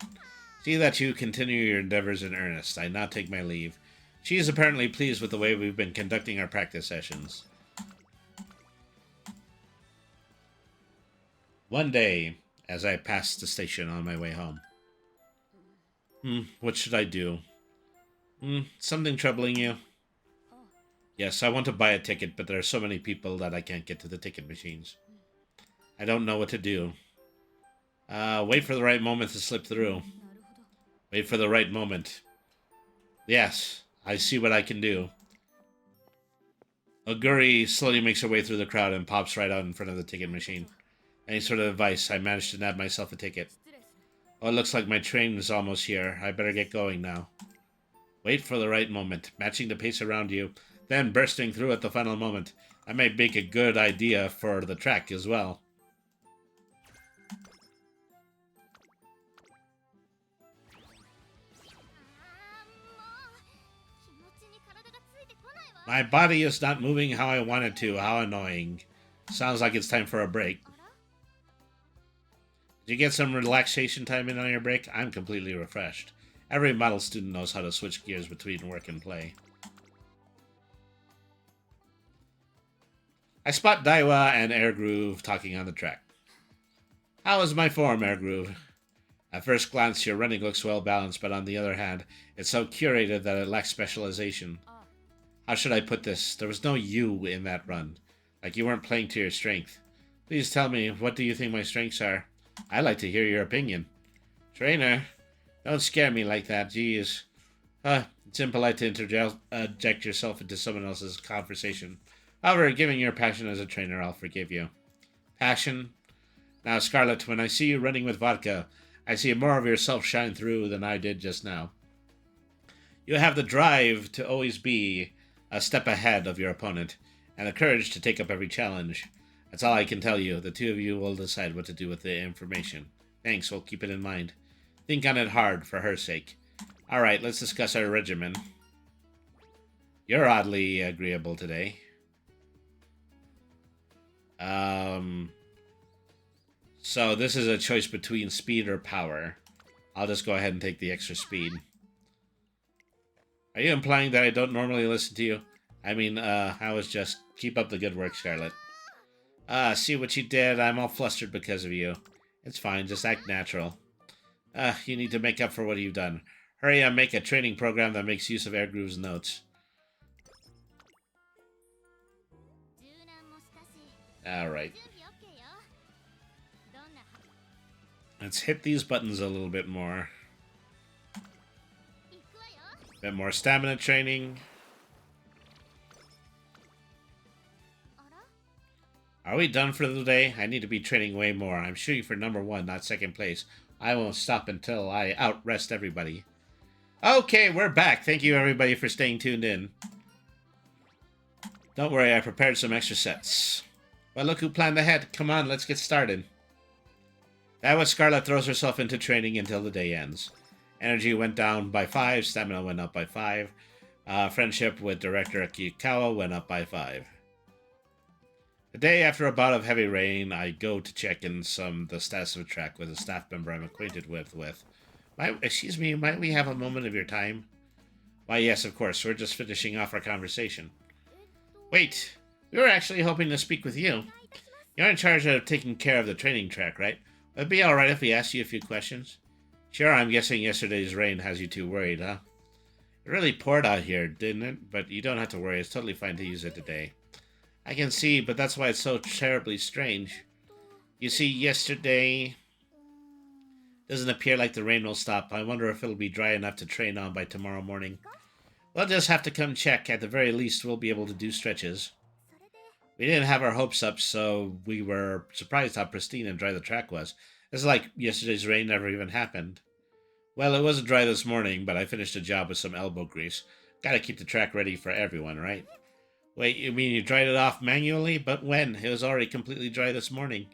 See that you continue your endeavors in earnest. I now take my leave. She is apparently pleased with the way we've been conducting our practice sessions. One day, as I passed the station on my way home. What should I do? Something troubling you? Yes, I want to buy a ticket, but there are so many people that I can't get to the ticket machines. I don't know what to do. Wait for the right moment to slip through. Wait for the right moment. Yes, I see what I can do. Oguri slowly makes her way through the crowd and pops right out in front of the ticket machine. Any sort of advice? I managed to nab myself a ticket. Oh, it looks like my train is almost here. I better get going now. Wait for the right moment, matching the pace around you, then bursting through at the final moment. I might make a good idea for the track as well. My body is not moving how I want it to. How annoying. Sounds like it's time for a break. Did you get some relaxation time in on your break? I'm completely refreshed. Every model student knows how to switch gears between work and play. I spot Daiwa and Airgroove talking on the track. How is my form, Airgroove? At first glance, your running looks well balanced, but on the other hand, it's so curated that it lacks specialization. How should I put this? There was no you in that run. Like you weren't playing to your strength. Please tell me, what do you think my strengths are? I'd like to hear your opinion. Trainer, don't scare me like that, jeez. It's impolite to interject yourself into someone else's conversation. However, given your passion as a trainer, I'll forgive you. Passion? Now, Scarlet, when I see you running with vodka, I see more of yourself shine through than I did just now. You have the drive to always be a step ahead of your opponent, and the courage to take up every challenge. That's all I can tell you. The two of you will decide what to do with the information. Thanks, we'll keep it in mind. Think on it hard, for her sake. Alright, let's discuss our regimen. You're oddly agreeable today. So this is a choice between speed or power. I'll just go ahead and take the extra speed. Are you implying that I don't normally listen to you? I mean, I was just... Keep up the good work, Scarlet. See what you did? I'm all flustered because of you. It's fine, just act natural. You need to make up for what you've done. Hurry up, make a training program that makes use of Air Groove's notes. Alright. Let's hit these buttons a little bit more. Bit more stamina training. Are we done for the day? I need to be training way more. I'm shooting for number 1, not second place. I won't stop until I outrest everybody. Okay, we're back. Thank you everybody for staying tuned in. Don't worry, I prepared some extra sets. Well, look who planned ahead. Come on, let's get started. That was Scarlet throws herself into training until the day ends. Energy went down by 5, stamina went up by 5. Friendship with Director Akikawa went up by 5. The day after a bout of heavy rain, I go to check in the status of a track with a staff member I'm acquainted with. Excuse me, might we have a moment of your time? Why, yes, of course. We're just finishing off our conversation. Wait, we were actually hoping to speak with you. You're in charge of taking care of the training track, right? Would it be alright if we asked you a few questions? Sure, I'm guessing yesterday's rain has you too worried, huh? It really poured out here, didn't it? But you don't have to worry, it's totally fine to use it today. I can see, but that's why it's so terribly strange. You see, yesterday... Doesn't appear like the rain will stop. I wonder if it'll be dry enough to train on by tomorrow morning. We'll just have to come check. At the very least, we'll be able to do stretches. We didn't have our hopes up, so we were surprised how pristine and dry the track was. It's like yesterday's rain never even happened. Well, it wasn't dry this morning, but I finished the job with some elbow grease. Gotta keep the track ready for everyone, right? Wait, you mean you dried it off manually? But when? It was already completely dry this morning.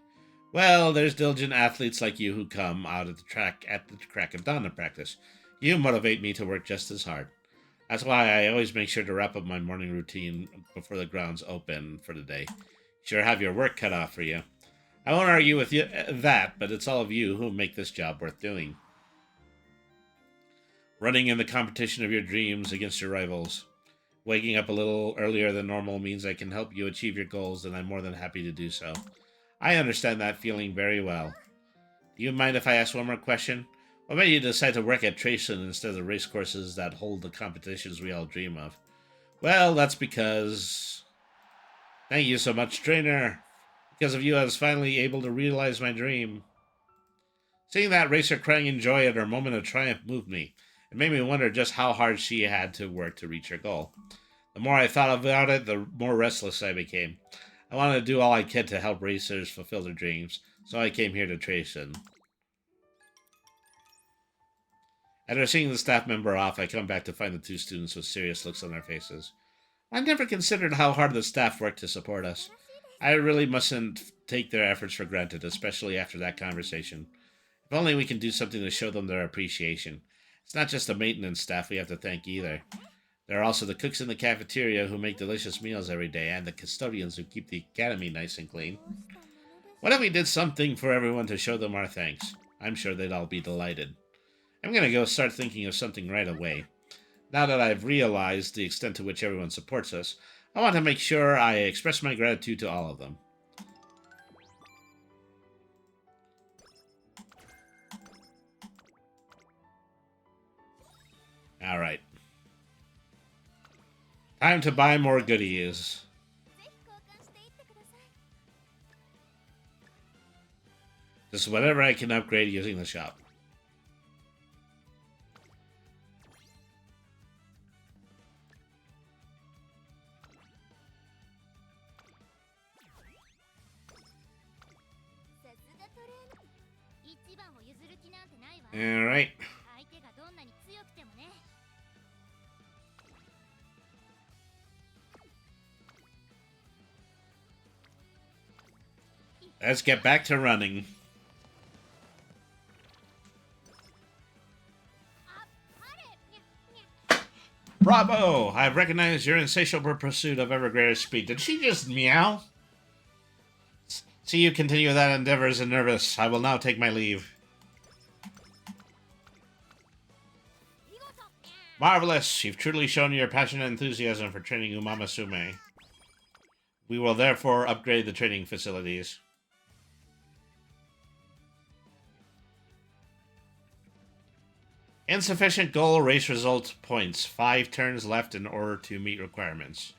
Well, there's diligent athletes like you who come out of the track at the crack of dawn to practice. You motivate me to work just as hard. That's why I always make sure to wrap up my morning routine before the grounds open for the day. Sure have your work cut off for you. I won't argue with you but it's all of you who make this job worth doing. Running in the competition of your dreams against your rivals. Waking up a little earlier than normal means I can help you achieve your goals, and I'm more than happy to do so. I understand that feeling very well. Do you mind if I ask one more question? What made you decide to work at Trayson instead of the race courses that hold the competitions we all dream of? Well, that's because... Thank you so much, trainer. Because of you, I was finally able to realize my dream. Seeing that racer crying in joy at her moment of triumph moved me. It made me wonder just how hard she had to work to reach her goal. The more I thought about it, the more restless I became. I wanted to do all I could to help racers fulfill their dreams, so I came here to Trayson. After seeing the staff member off, I come back to find the 2 students with serious looks on their faces. I never considered how hard the staff worked to support us. I really mustn't take their efforts for granted, especially after that conversation. If only we can do something to show them their appreciation. It's not just the maintenance staff we have to thank either. There are also the cooks in the cafeteria who make delicious meals every day, and the custodians who keep the academy nice and clean. What if we did something for everyone to show them our thanks? I'm sure they'd all be delighted. I'm gonna go start thinking of something right away. Now that I've realized the extent to which everyone supports us, I want to make sure I express my gratitude to all of them. Alright. Time to buy more goodies. Just whatever I can upgrade using the shop. Alright. Let's get back to running. Bravo! I've recognized your insatiable pursuit of ever greater speed. Did she just meow? See you continue that endeavors and nervous. I will now take my leave. Marvelous! You've truly shown your passion and enthusiasm for training Umamusume. We will therefore upgrade the training facilities. Insufficient goal race result points. 5 turns left in order to meet requirements.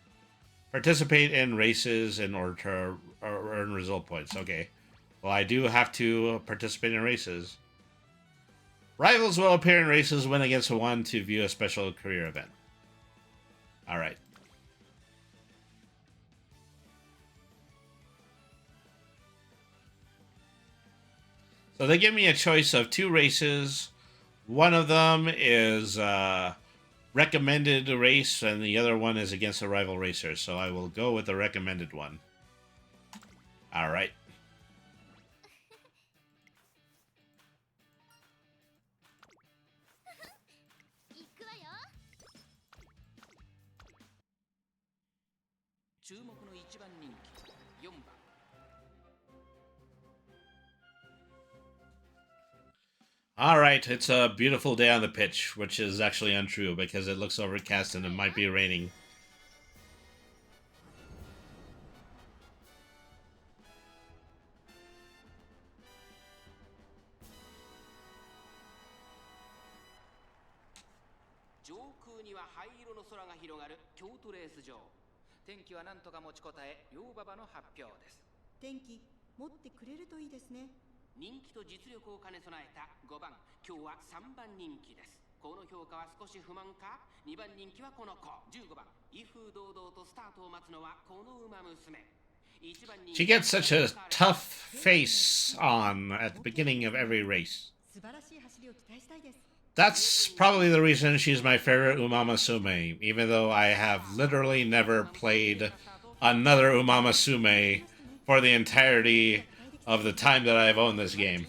Participate in races in order to earn result points. Okay. Well, I do have to participate in races. Rivals will appear in races, win against one to view a special career event. Alright. So they give me a choice of 2 races. One of them is recommended race, and the other one is against a rival racer. So I will go with the recommended one. Alright. Alright, it's a beautiful day on the pitch, which is actually untrue because it looks overcast and it might be raining. She gets such a tough face on at the beginning of every race. That's probably the reason she's my favorite Umamusume, even though I have literally never played another Umamusume for the entirety of the time that I've owned this game.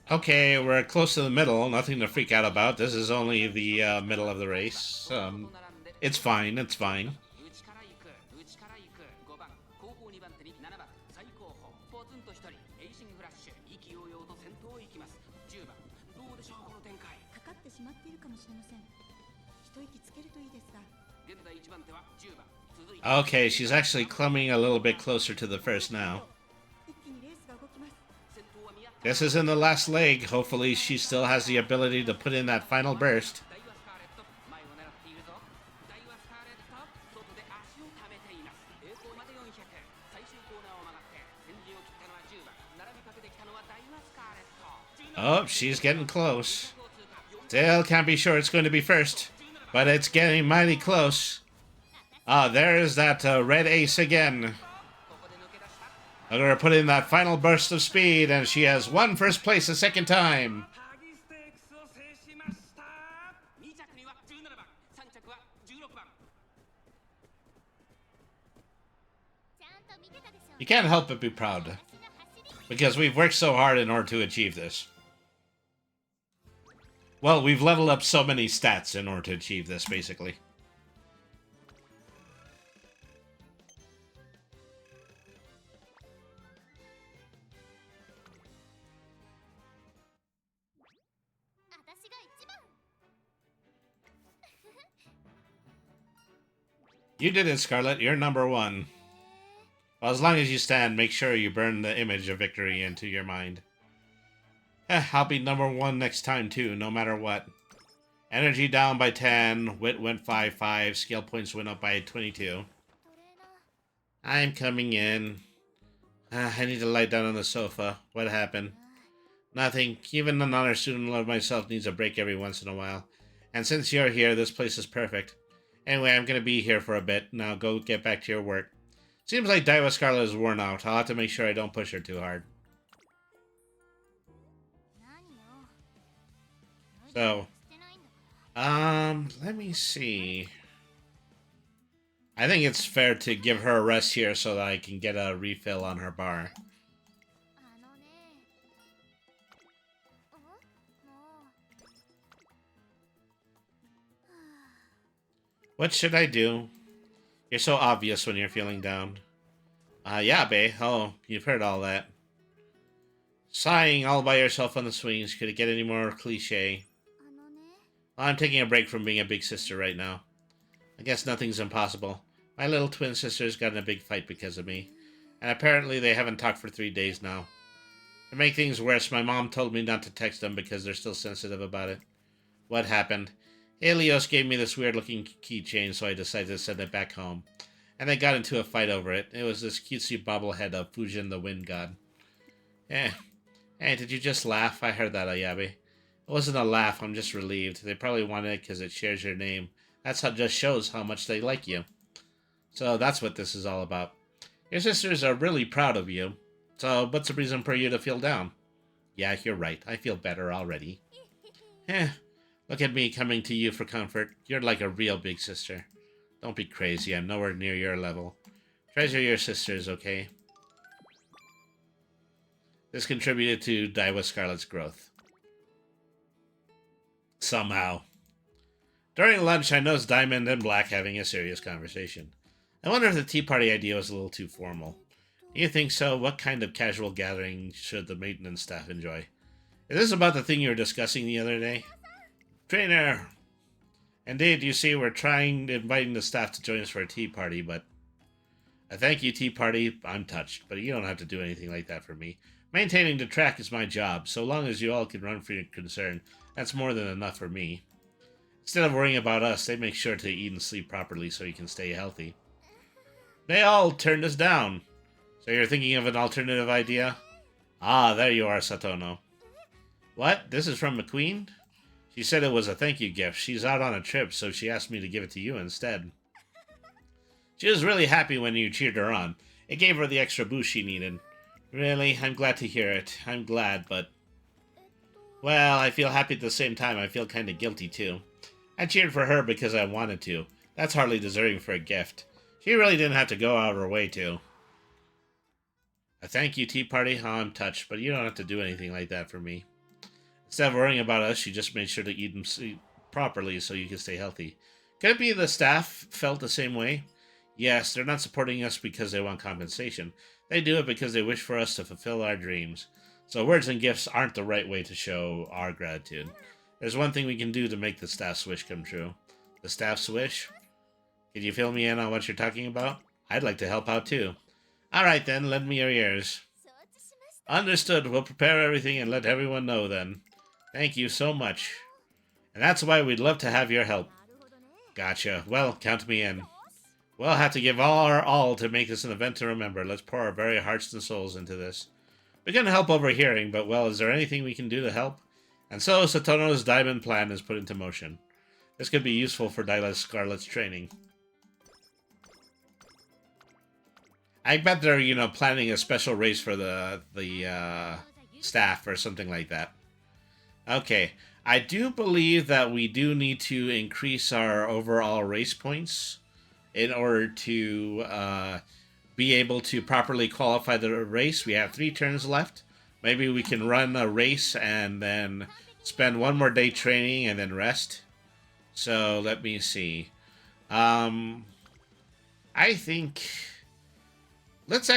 Okay, we're close to the middle. Nothing to freak out about. This is only the middle of the race. It's fine. It's fine. Okay, she's actually coming a little bit closer to the first now. This is in the last leg. Hopefully she still has the ability to put in that final burst. Oh, she's getting close. Still can't be sure it's going to be first, but it's getting mighty close. Ah, there's that red ace again. I'm going to put in that final burst of speed, and she has won first place a second time. You can't help but be proud, because we've worked so hard in order to achieve this. Well, we've leveled up so many stats in order to achieve this, basically. You did it, Scarlet. You're number 1. Well, as long as you stand, make sure you burn the image of victory into your mind. I'll be number 1 next time, too, no matter what. Energy down by 10. Wit went 5-5. Skill points went up by 22. I'm coming in. I need to lie down on the sofa. What happened? Nothing. Even an honor student like myself needs a break every once in a while. And since you're here, this place is perfect. Anyway, I'm going to be here for a bit. Now go get back to your work. Seems like Daiwa Scarlet is worn out. I'll have to make sure I don't push her too hard. So, let me see. I think it's fair to give her a rest here so that I can get a refill on her bar. What should I do? You're so obvious when you're feeling down. Yeah, bae. Oh, you've heard all that. Sighing all by yourself on the swings. Could it get any more cliche? Well, I'm taking a break from being a big sister right now. I guess nothing's impossible. My little twin sister's got in a big fight because of me. And apparently they haven't talked for 3 days now. To make things worse, my mom told me not to text them because they're still sensitive about it. What happened? Helios gave me this weird-looking keychain, so I decided to send it back home. And they got into a fight over it. It was this cutesy bobblehead of Fujin the Wind God. Eh. Hey, did you just laugh? I heard that, Ayabe. It wasn't a laugh, I'm just relieved. They probably wanted it because it shares your name. That's how just shows how much they like you. So that's what this is all about. Your sisters are really proud of you. So what's the reason for you to feel down? Yeah, you're right. I feel better already. Look at me coming to you for comfort. You're like a real big sister. Don't be crazy. I'm nowhere near your level. Treasure your sisters, okay? This contributed to Daiwa Scarlet's growth. Somehow. During lunch, I noticed Diamond and Black having a serious conversation. I wonder if the tea party idea was a little too formal. Do you think so? What kind of casual gathering should the maintenance staff enjoy? Is this about the thing you were discussing the other day? Trainer! Indeed, you see, we're inviting the staff to join us for a tea party, but... A thank you tea party, I'm touched, but you don't have to do anything like that for me. Maintaining the track is my job. So long as you all can run for your concern, that's more than enough for me. Instead of worrying about us, they make sure to eat and sleep properly so you can stay healthy. They all turned us down. So you're thinking of an alternative idea? Ah, there you are, Satono. What? This is from McQueen? She said it was a thank you gift. She's out on a trip, so she asked me to give it to you instead. She was really happy when you cheered her on. It gave her the extra boost she needed. Really? I'm glad to hear it. I'm glad, but... Well, I feel happy at the same time. I feel kind of guilty, too. I cheered for her because I wanted to. That's hardly deserving for a gift. She really didn't have to go out of her way to. A thank you tea party? Oh, I'm touched, but you don't have to do anything like that for me. Instead of worrying about us, she just made sure to eat and sleep properly so you can stay healthy. Could it be the staff felt the same way? Yes, they're not supporting us because they want compensation. They do it because they wish for us to fulfill our dreams. So words and gifts aren't the right way to show our gratitude. There's one thing we can do to make the staff's wish come true. The staff's wish? Can you fill me in on what you're talking about? I'd like to help out too. Alright then, lend me your ears. Understood. We'll prepare everything and let everyone know then. Thank you so much. And that's why we'd love to have your help. Gotcha. Well, count me in. We'll have to give our all to make this an event to remember. Let's pour our very hearts and souls into this. We can help overhearing, but well, is there anything we can do to help? And so, Satono's diamond plan is put into motion. This could be useful for Daiwa Scarlet's training. I bet they're, planning a special race for the staff or something like that. Okay, I do believe that we do need to increase our overall race points in order to be able to properly qualify the race. We have 3 turns left. Maybe we can run a race and then spend 1 more day training and then rest. So let me see. I think let's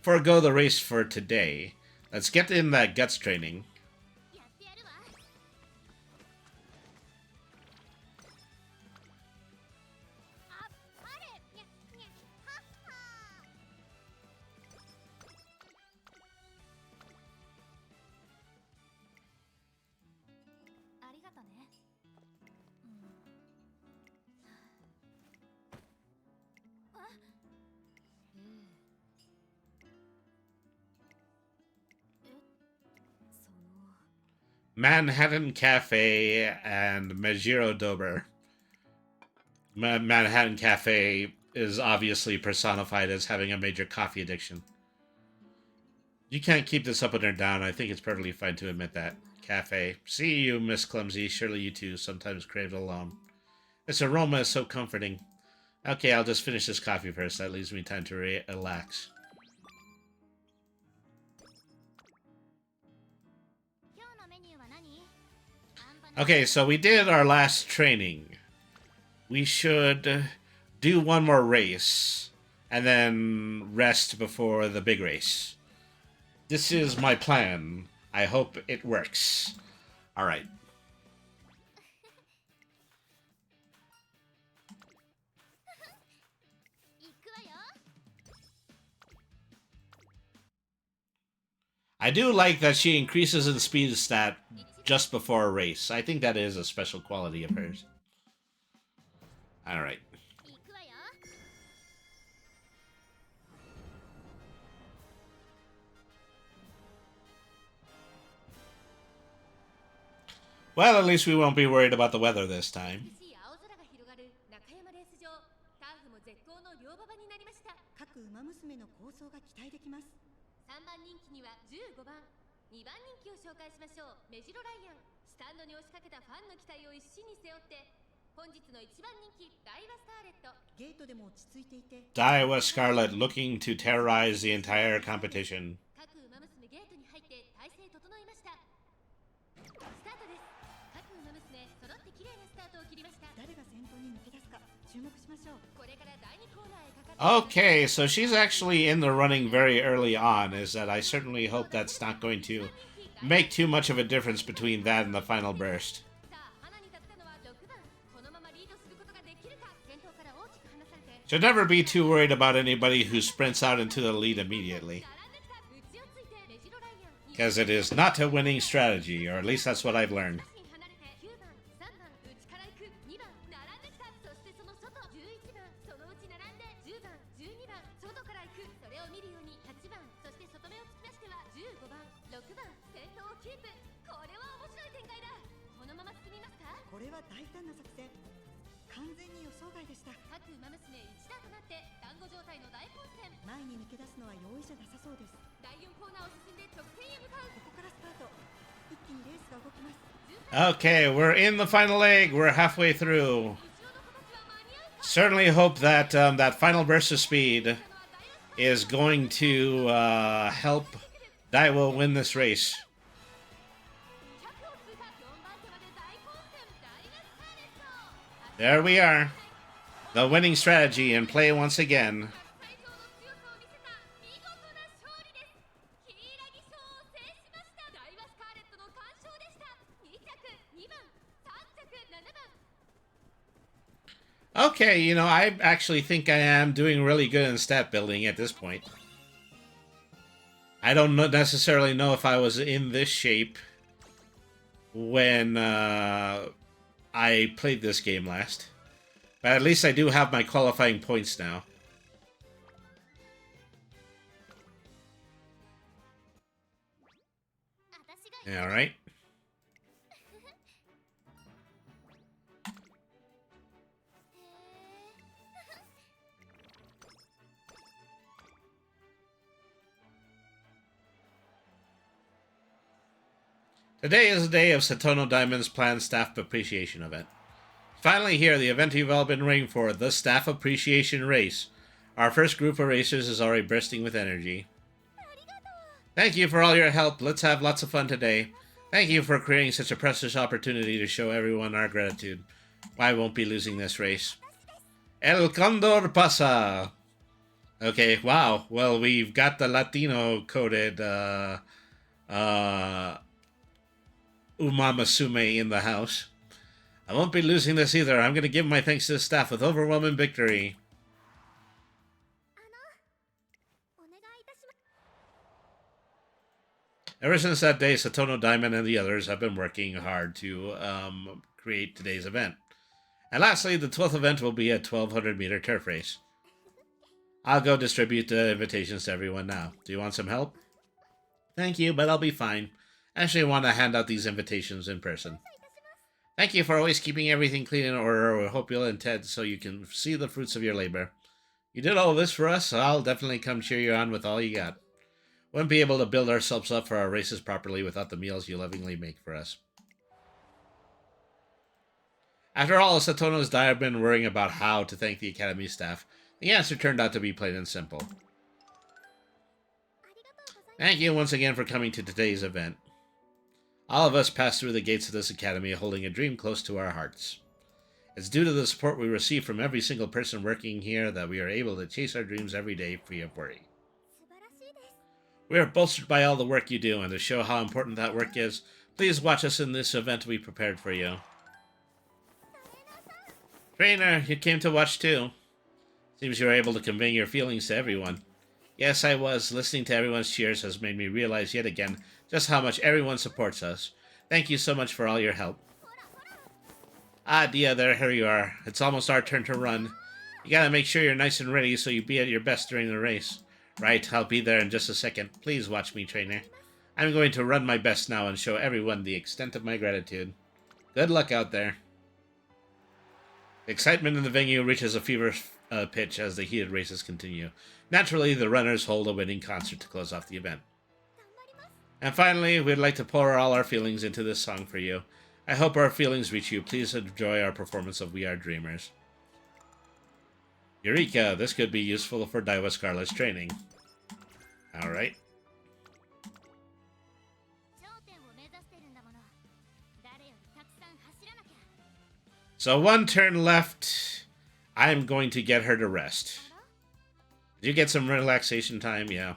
forego the race for today. Let's get in that guts training. Manhattan Cafe and Mejiro Dober. Manhattan Cafe is obviously personified as having a major coffee addiction. You can't keep this up or down. I think it's perfectly fine to admit that. Cafe. See you, Miss Clumsy. Surely you too sometimes crave alone. This aroma is so comforting. Okay, I'll just finish this coffee first. That leaves me time to relax. Okay, so we did our last training. We should do one more race and then rest before the big race. This is my plan. I hope it works. Alright. I do like that she increases in speed stat just before a race. I think that is a special quality of hers. Alright. Well, at least we won't be worried about the weather this time. Daiwa Scarlet looking to terrorize the entire competition. Okay, so she's actually in the running very early on. Is that I certainly hope that's not going to make too much of a difference between that and the final burst. Should never be too worried about anybody who sprints out into the lead immediately. Because it is not a winning strategy, or at least that's what I've learned. Okay, we're in the final leg. We're halfway through. Certainly hope that that final burst of speed is going to help Daiwa win this race. There we are. The winning strategy in play once again. Okay, you know, I actually think I am doing really good in stat building at this point. I don't necessarily know if I was in this shape when I played this game last. But at least I do have my qualifying points now. Alright. Today is the day of Satono Diamond's planned staff appreciation event. Finally here, the event you've all been waiting for, the Staff Appreciation Race. Our first group of racers is already bursting with energy. Thank you for all your help. Let's have lots of fun today. Thank you for creating such a precious opportunity to show everyone our gratitude. I won't be losing this race. El Condor pasa! Okay, wow. Well, we've got the Latino-coded, Umamusume in the house. I won't be losing this either. I'm going to give my thanks to the staff with overwhelming victory. Ever since that day, Satono Diamond and the others have been working hard to create today's event. And lastly, the 12th event will be a 1200-meter turf race. I'll go distribute the invitations to everyone now. Do you want some help? Thank you, but I'll be fine. I actually want to hand out these invitations in person. Thank you for always keeping everything clean and in order. We hope you'll attend so you can see the fruits of your labor. You did all this for us, so I'll definitely come cheer you on with all you got. Wouldn't be able to build ourselves up for our races properly without the meals you lovingly make for us. After all, Satono's Dai been worrying about how to thank the Academy staff. The answer turned out to be plain and simple. Thank you once again for coming to today's event. All of us pass through the gates of this academy holding a dream close to our hearts. It's due to the support we receive from every single person working here that we are able to chase our dreams every day free of worry. We are bolstered by all the work you do, and to show how important that work is, please watch us in this event we prepared for you. Trainer, you came to watch too. Seems you were able to convey your feelings to everyone. Yes, I was. Listening to everyone's cheers has made me realize yet again just how much everyone supports us. Thank you so much for all your help. Ah, Dia, here you are. It's almost our turn to run. You gotta make sure you're nice and ready so you be at your best during the race. Right, I'll be there in just a second. Please watch me, trainer. I'm going to run my best now and show everyone the extent of my gratitude. Good luck out there. The excitement in the venue reaches a fever pitch as the heated races continue. Naturally, the runners hold a winning concert to close off the event. And finally, we'd like to pour all our feelings into this song for you. I hope our feelings reach you. Please enjoy our performance of We Are Dreamers. Eureka! This could be useful for Daiwa Scarlet's training. Alright. So 1 turn left. I'm going to get her to rest. Did you get some relaxation time? Yeah.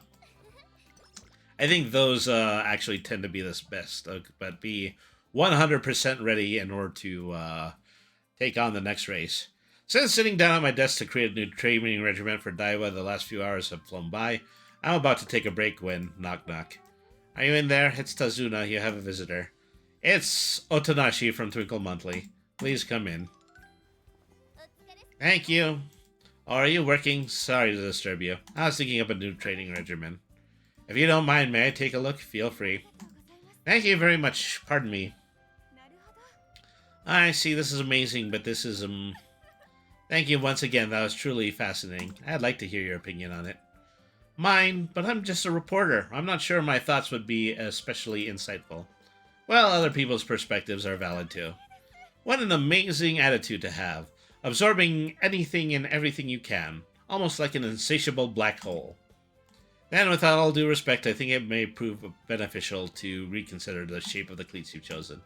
I think those actually tend to be the best, but be 100% ready in order to take on the next race. Since sitting down at my desk to create a new training regimen for Daiwa, the last few hours have flown by. I'm about to take a break when knock knock. Are you in there? It's Tazuna. You have a visitor. It's Otonashi from Twinkle Monthly. Please come in. Thank you. Oh, are you working? Sorry to disturb you. I was thinking up a new training regimen. If you don't mind, may I take a look? Feel free. Thank you very much. Pardon me. I see. This is amazing, but this is, Thank you once again. That was truly fascinating. I'd like to hear your opinion on it. Mine, but I'm just a reporter. I'm not sure my thoughts would be especially insightful. Well, other people's perspectives are valid too. What an amazing attitude to have. Absorbing anything and everything you can. Almost like an insatiable black hole. Then, with all due respect, I think it may prove beneficial to reconsider the shape of the cleats you've chosen.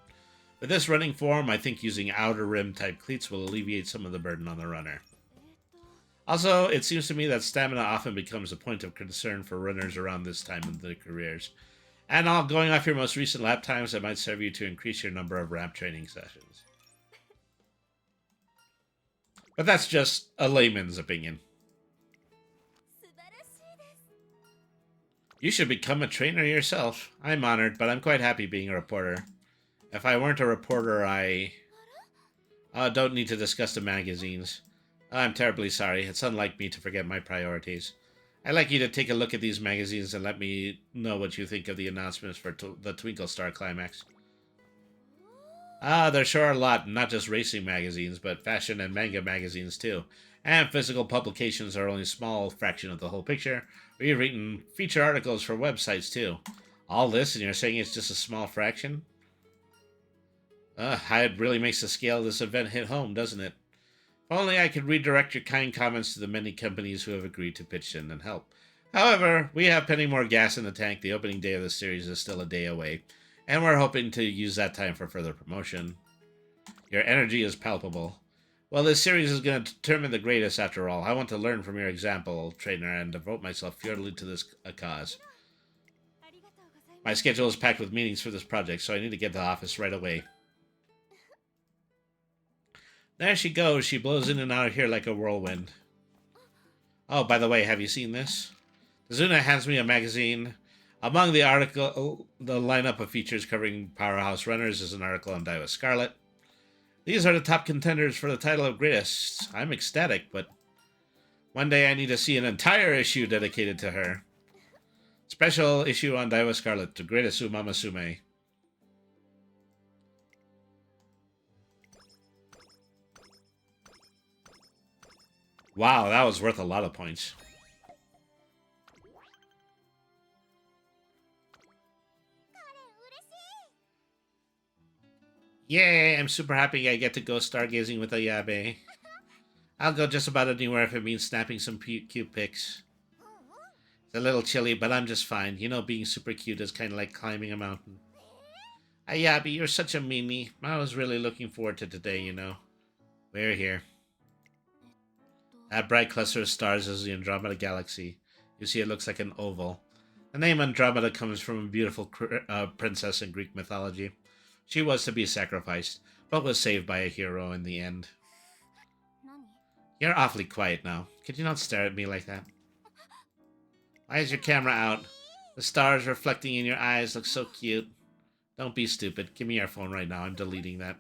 With this running form, I think using outer rim type cleats will alleviate some of the burden on the runner. Also, it seems to me that stamina often becomes a point of concern for runners around this time in their careers. And going off your most recent lap times, it might serve you to increase your number of ramp training sessions. But that's just a layman's opinion. You should become a trainer yourself. I'm honored, but I'm quite happy being a reporter. If I weren't a reporter, I don't need to discuss the magazines. I'm terribly sorry. It's unlike me to forget my priorities. I'd like you to take a look at these magazines and let me know what you think of the announcements for the Twinkle Star Climax. There sure are a lot, not just racing magazines, but fashion and manga magazines too. And physical publications are only a small fraction of the whole picture. We've written feature articles for websites too. All this, and you're saying it's just a small fraction? It really makes the scale of this event hit home, doesn't it? If only I could redirect your kind comments to the many companies who have agreed to pitch in and help. However, we have plenty more gas in the tank. The opening day of the series is still a day away, and we're hoping to use that time for further promotion. Your energy is palpable. Well, this series is going to determine the greatest after all. I want to learn from your example, trainer, and devote myself purely to this cause. My schedule is packed with meetings for this project, so I need to get to the office right away. There she goes. She blows in and out of here like a whirlwind. Oh, by the way, have you seen this? Tazuna hands me a magazine. Among the lineup of features covering Powerhouse Runners is an article on Daiwa Scarlet. These are the top contenders for the title of greatest. I'm ecstatic, but one day I need to see an entire issue dedicated to her. Special issue on Daiwa Scarlet, the greatest Umamusume. Wow, that was worth a lot of points. Yay, I'm super happy I get to go stargazing with Ayabe. I'll go just about anywhere if it means snapping some cute pics. It's a little chilly, but I'm just fine. You know, being super cute is kind of like climbing a mountain. Ayabe, you're such a meanie. I was really looking forward to today, you know. We're here. That bright cluster of stars is the Andromeda Galaxy. You see, it looks like an oval. The name Andromeda comes from a beautiful princess in Greek mythology. She was to be sacrificed, but was saved by a hero in the end. You're awfully quiet now. Could you not stare at me like that? Why is your camera out? The stars reflecting in your eyes look so cute. Don't be stupid. Give me your phone right now. I'm deleting that.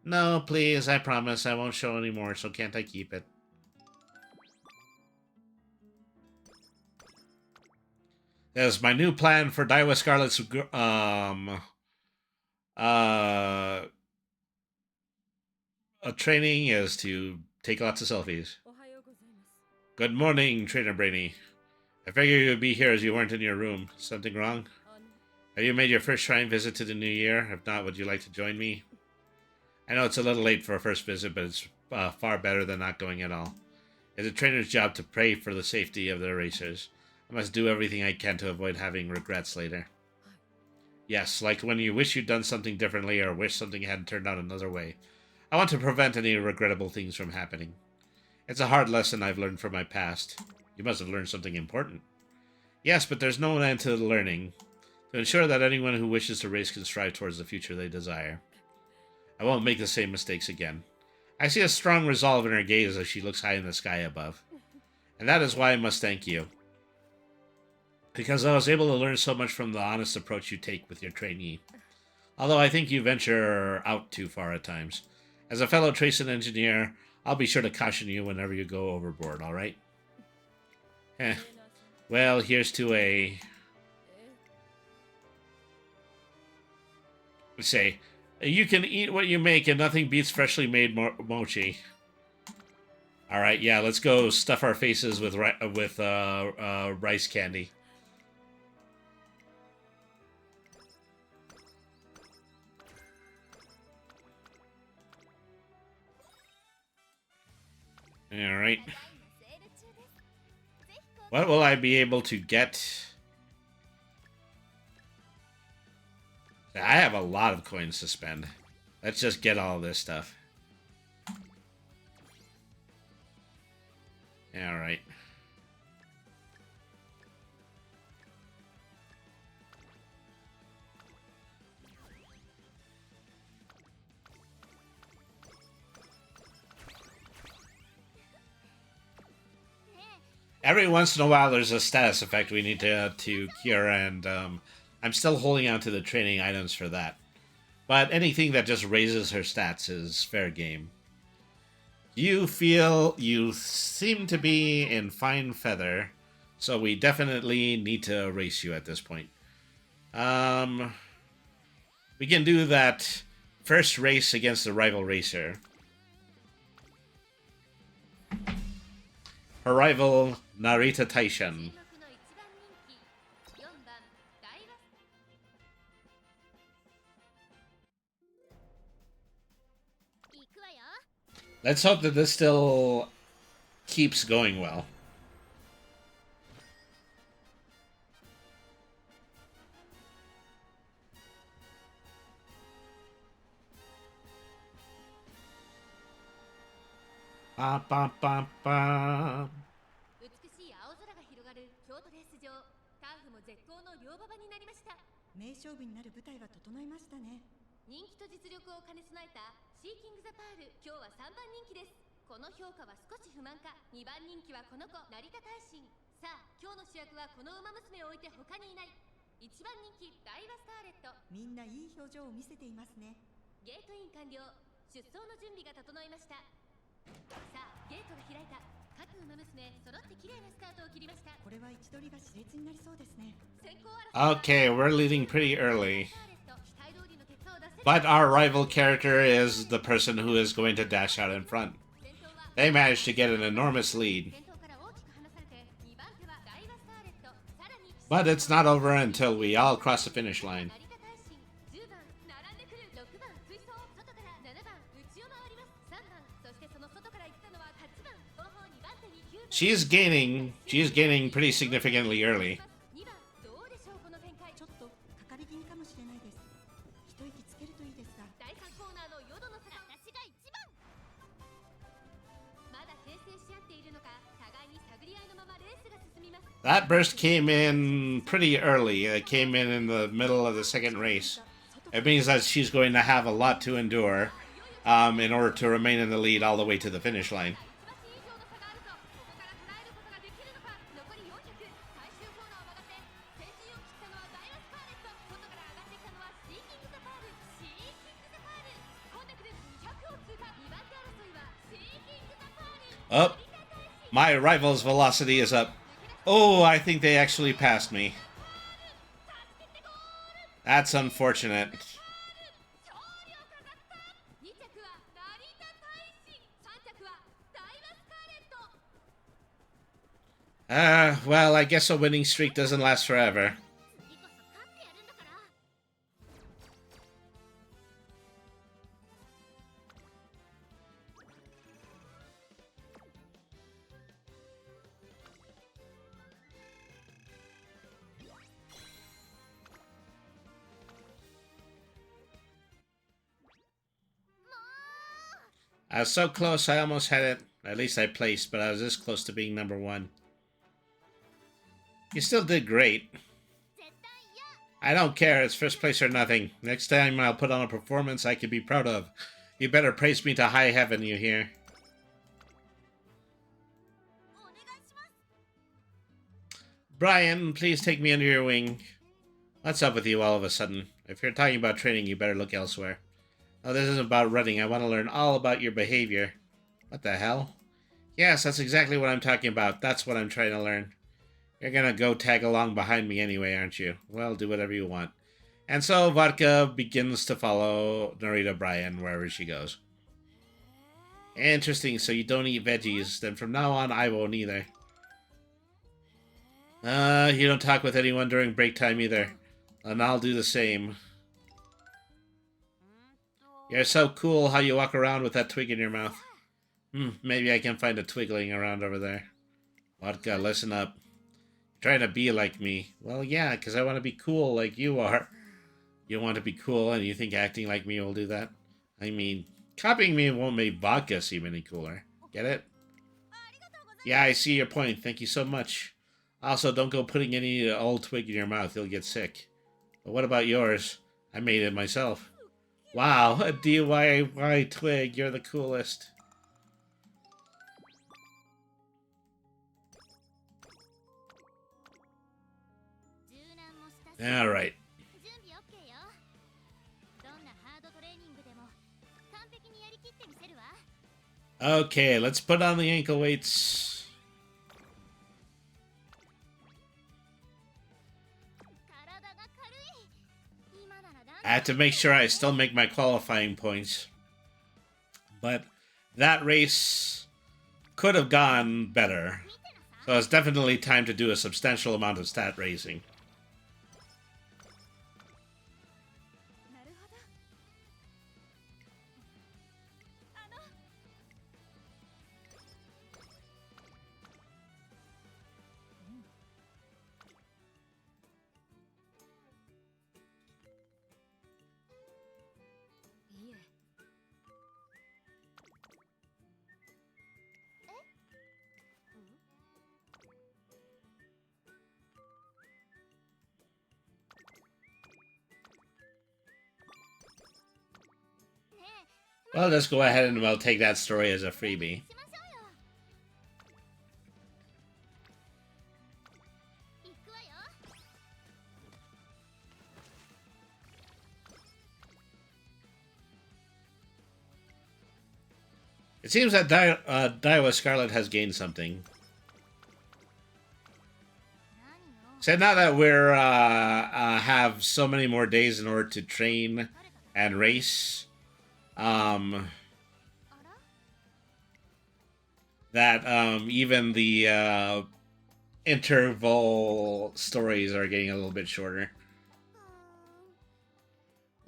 No, please. I promise I won't show anymore, so can't I keep it? There's my new plan for Daiwa Scarlet's a training is to take lots of selfies. Good morning, Trainer Brainy. I figured you'd be here as you weren't in your room. Something wrong? Have you made your first shrine visit to the new year? If not, would you like to join me? I know it's a little late for a first visit, but it's far better than not going at all. It's a trainer's job to pray for the safety of the racers. I must do everything I can to avoid having regrets later. Yes, like when you wish you'd done something differently or wish something hadn't turned out another way. I want to prevent any regrettable things from happening. It's a hard lesson I've learned from my past. You must have learned something important. Yes, but there's no end to the learning. To ensure that anyone who wishes to race can strive towards the future they desire. I won't make the same mistakes again. I see a strong resolve in her gaze as she looks high in the sky above. And that is why I must thank you. Because I was able to learn so much from the honest approach you take with your trainee. Although I think you venture out too far at times. As a fellow Tracing engineer, I'll be sure to caution you whenever you go overboard, alright? Well, here's to a... Let's say, you can eat what you make and nothing beats freshly made mochi. Alright, yeah, let's go stuff our faces with rice candy. Alright. What will I be able to get? I have a lot of coins to spend. Let's just get all this stuff. Alright. Every once in a while, there's a status effect we need to cure, and I'm still holding on to the training items for that. But anything that just raises her stats is fair game. You seem to be in fine feather, so we definitely need to race you at this point. We can do that first race against the rival racer. Her rival, Narita Taishan. Let's hope that this still keeps going well. Ba ba ba ba. 名勝負になる舞台は整いましたね。人気と実力を兼ね備えたシーキング・ザ・パール、今日は3番人気です。この評価は少し不満か。2番人気はこの子、成田大臣。さあ、今日の主役はこの馬娘を置いて他にいない。1番人気、ダイワ・スカーレット。みんないい表情を見せていますね。ゲートイン完了。出走の準備が整いました。さあ、ゲートが開いた。各馬娘、揃って綺麗なスタートを切りました。これは位置取りが熾烈になりそうですね。Okay, we're leading pretty early. But our rival character is the person who is going to dash out in front. They managed to get an enormous lead. But it's not over until we all cross the finish line. She is gaining pretty significantly early. 2番どうでしょうこの展開。ちょっとかかり気味かもしれないです。一息つけるといいですが。第3コーナーの淀の差私が1番。まだ牽制し合っているのか互いに探り合いのままレースが進みます。 That burst came in pretty early. It came in the middle of the second race. It means that she's going to have a lot to endure in order to remain in the lead all the way to the finish line. 1馬身以上の差があるぞ。ここから捉えることができるのか。残り400。最終コーナーを曲がって先陣を切ったのはダイワスカーレット。外から上がってきたのはシーキングザパール。シーキングザパール。突っ込んでくる200を通過。2番手争いはシーキングザパール。 Up. My rival's velocity is up. Oh, I think they actually passed me. That's unfortunate. 勝利を飾った。2着は成田大使。3着はダイワスカーレット。 Well, I guess a winning streak doesn't last forever. 次こそ勝ってやるんだから。 I was so close, I almost had it. At least I placed, but I was this close to being number one. You still did great. 絶対嫌。 I don't care, it's first place or nothing. Next time I'll put on a performance I can be proud of. You better praise me to high heaven, you hear? お願いします。 Brian, please take me under your wing. What's up with you all of a sudden? If you're talking about training, you better look elsewhere. Oh, this isn't about running. I want to learn all about your behavior. What the hell? Yes, that's exactly what I'm talking about. That's what I'm trying to learn. You're gonna go tag along behind me anyway, aren't you? Well, do whatever you want. And so Vodka begins to follow Narita Brian wherever she goes. Interesting, so you don't eat veggies. Then from now on, I won't either. You don't talk with anyone during break time either. And I'll do the same. You're so cool how you walk around with that twig in your mouth. Maybe I can find a twiggling around over there. Vodka, listen up. You're trying to be like me. Well, yeah, because I want to be cool like you are. You want to be cool and you think acting like me will do that? I mean, copying me won't make Vodka seem any cooler. Get it? Yeah, I see your point. Thank you so much. Also, don't go putting any old twig in your mouth. You'll get sick. But what about yours? I made it myself. Wow, a DIY twig. You're the coolest. Alright. 準備 OK よ。どんなハードトレーニングでも完璧にやりきってみせるわ。 Okay, let's put on the ankle weights. 体が軽い。今ならダンス I have to make sure I still make my qualifying points. But that race could have gone better. So it's definitely time to do a substantial amount of stat racing. なるほど。いえ。Well, let's go ahead and we'll take that story as a freebie. しましょうよ。行くわよ。 It seems that Daiwa Scarlet has gained something. 何よ。 So now that we're have so many more days in order to train and race, あら。 that even the interval stories are getting a little bit shorter.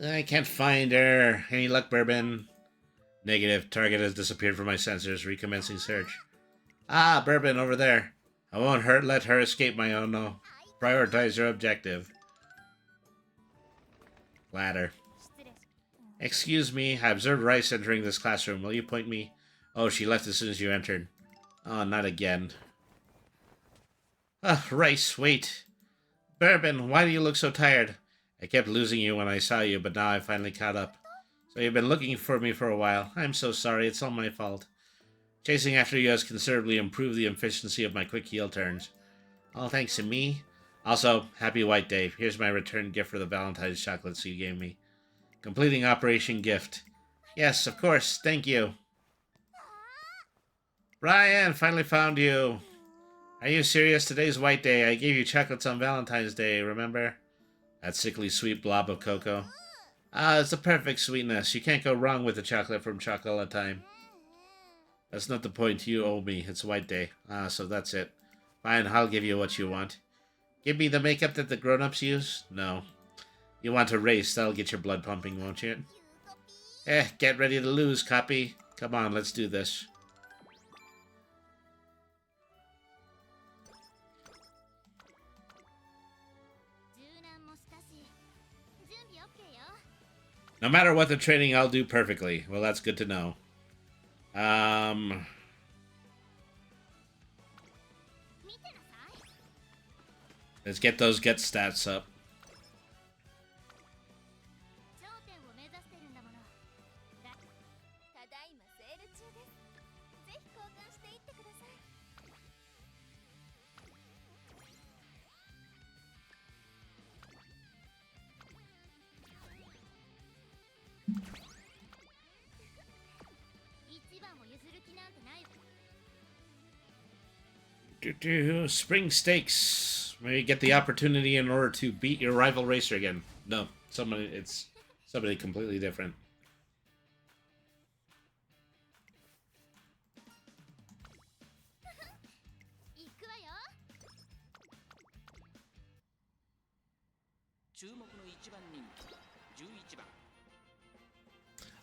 I can't find her. Any luck, Bourbon? Negative. Target has disappeared from my sensors. Recommencing search. Ah, Bourbon over there. I won't let her escape my own. No. Prioritize your objective. Ladder. Excuse me, I observed Rice entering this classroom. Will you point me? Oh, she left as soon as you entered. Oh, not again. Ah, Rice, wait. Bourbon, why do you look so tired? I kept losing you when I saw you, but now I finally caught up. So you've been looking for me for a while. I'm so sorry, it's all my fault. Chasing after you has considerably improved the efficiency of my quick heal turns. All thanks to me. Also, happy White Day. Here's my return gift for the Valentine's chocolates you gave me. Completing Operation Gift. Yes, of course, thank you. Ryan, finally found you. Are you serious? Today's White Day. I gave you chocolates on Valentine's Day, remember? That sickly sweet blob of cocoa. Ah, it's the perfect sweetness. You can't go wrong with a chocolate from Chocolate Time. That's not the point. You owe me. It's White Day. Ah, so that's it. Fine, I'll give you what you want. Give me the makeup that the grown-ups use? No. You want to race. That'll get your blood pumping, won't it? Get ready to lose, copy. Come on, let's do this. No matter what the training, I'll do perfectly. Well, that's good to know. Let's get those get stats up. Spring Stakes. Maybe get the opportunity in order to beat your rival racer again. No, it's somebody completely different.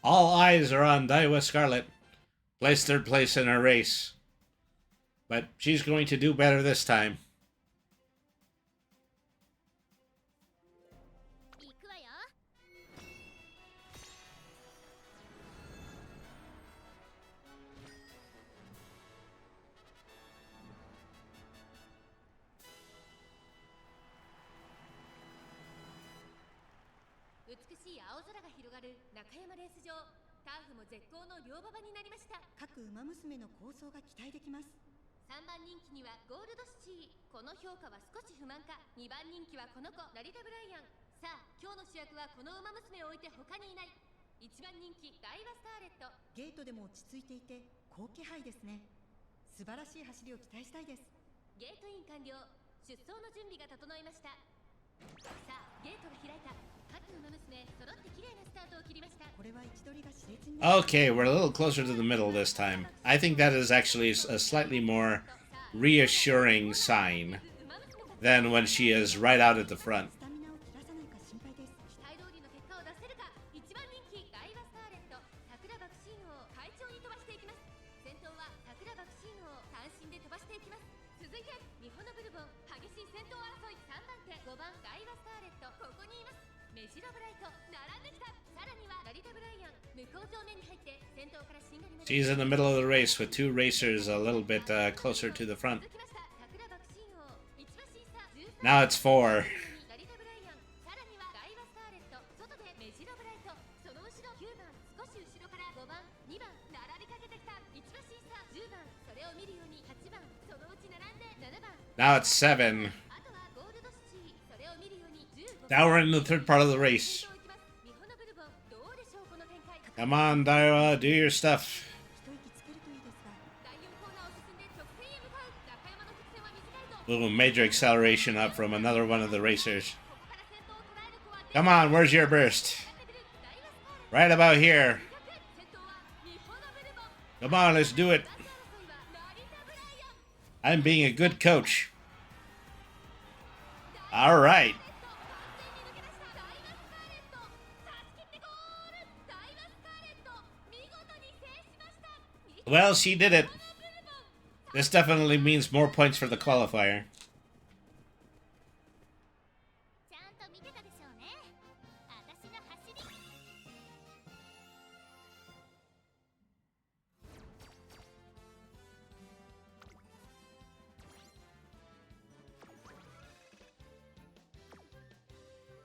All eyes are on Daiwa Scarlet. Placed third place in her race. But she's going to do better this time.各馬娘の構想が期待できます。3番人気にはゴールドシチー。この評価は少し不満か。2番人気はこの子成田ブライアン。さあ今日の主役はこの馬娘を置いて他にいない。1番人気ダイワスターレット。ゲートでも落ち着いていて好気配ですね。素晴らしい走りを期待したいです。ゲートイン完了。出走の準備が整いました。さあゲートが開いた。各馬娘揃って綺麗なスタートを切りました。これは位置取りが熾烈に。Okay, we're a little closer to the middle this time. I think that is actually a slightly more reassuring sign than when she is right out at the front. 期待通りの結果を出せるか。1番人気ダイワスターレット。桜爆心王快調に飛ばしていきます。先頭は桜爆心王単身で飛ばしていきます。続いてミホノブルボン激しい先頭争い。3番手5番ダイワスターレットここにいます。メジロブライト並んできた。さらには成田ブライアン向こう上面に入って先頭からしんがりまで。 She's in the middle of the race with two racers a little bit closer to the front. Now it's 4. Now it's 7. Now we're in the third part of the race. Come on, Daiwa, do your stuff. 一息つけるといいですが。 Ooh, major acceleration up from another one of the racers. Come on, where's your burst? Right about here. Come on, let's do it. I'm being a good coach. All right. Well, she did it. This definitely means more points for the qualifier. ちゃんと見てたでしょうね。私の走り。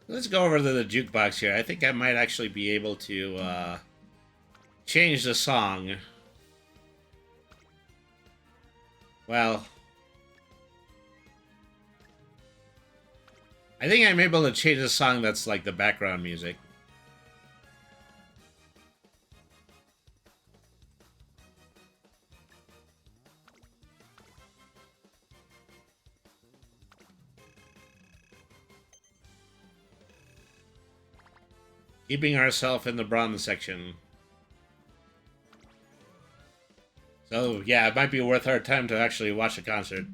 Let's go over to the jukebox here. I think I might actually be able to change the song. Well, I think I'm able to change the song that's like the background music. Keeping ourselves in the bronze section. So, yeah, it might be worth our time to actually watch the concert.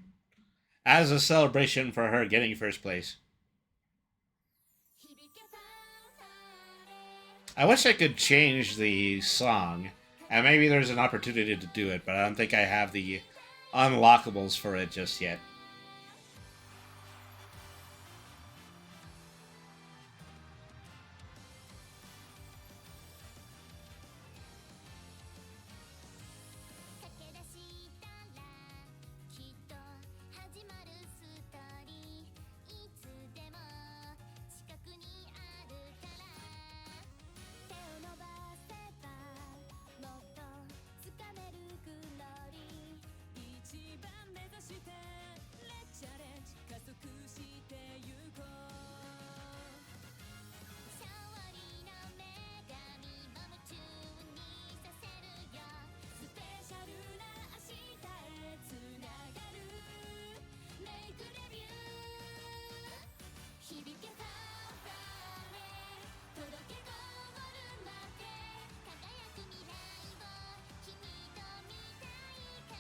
As a celebration for her getting first place. I wish I could change the song. And maybe there's an opportunity to do it, but I don't think I have the unlockables for it just yet.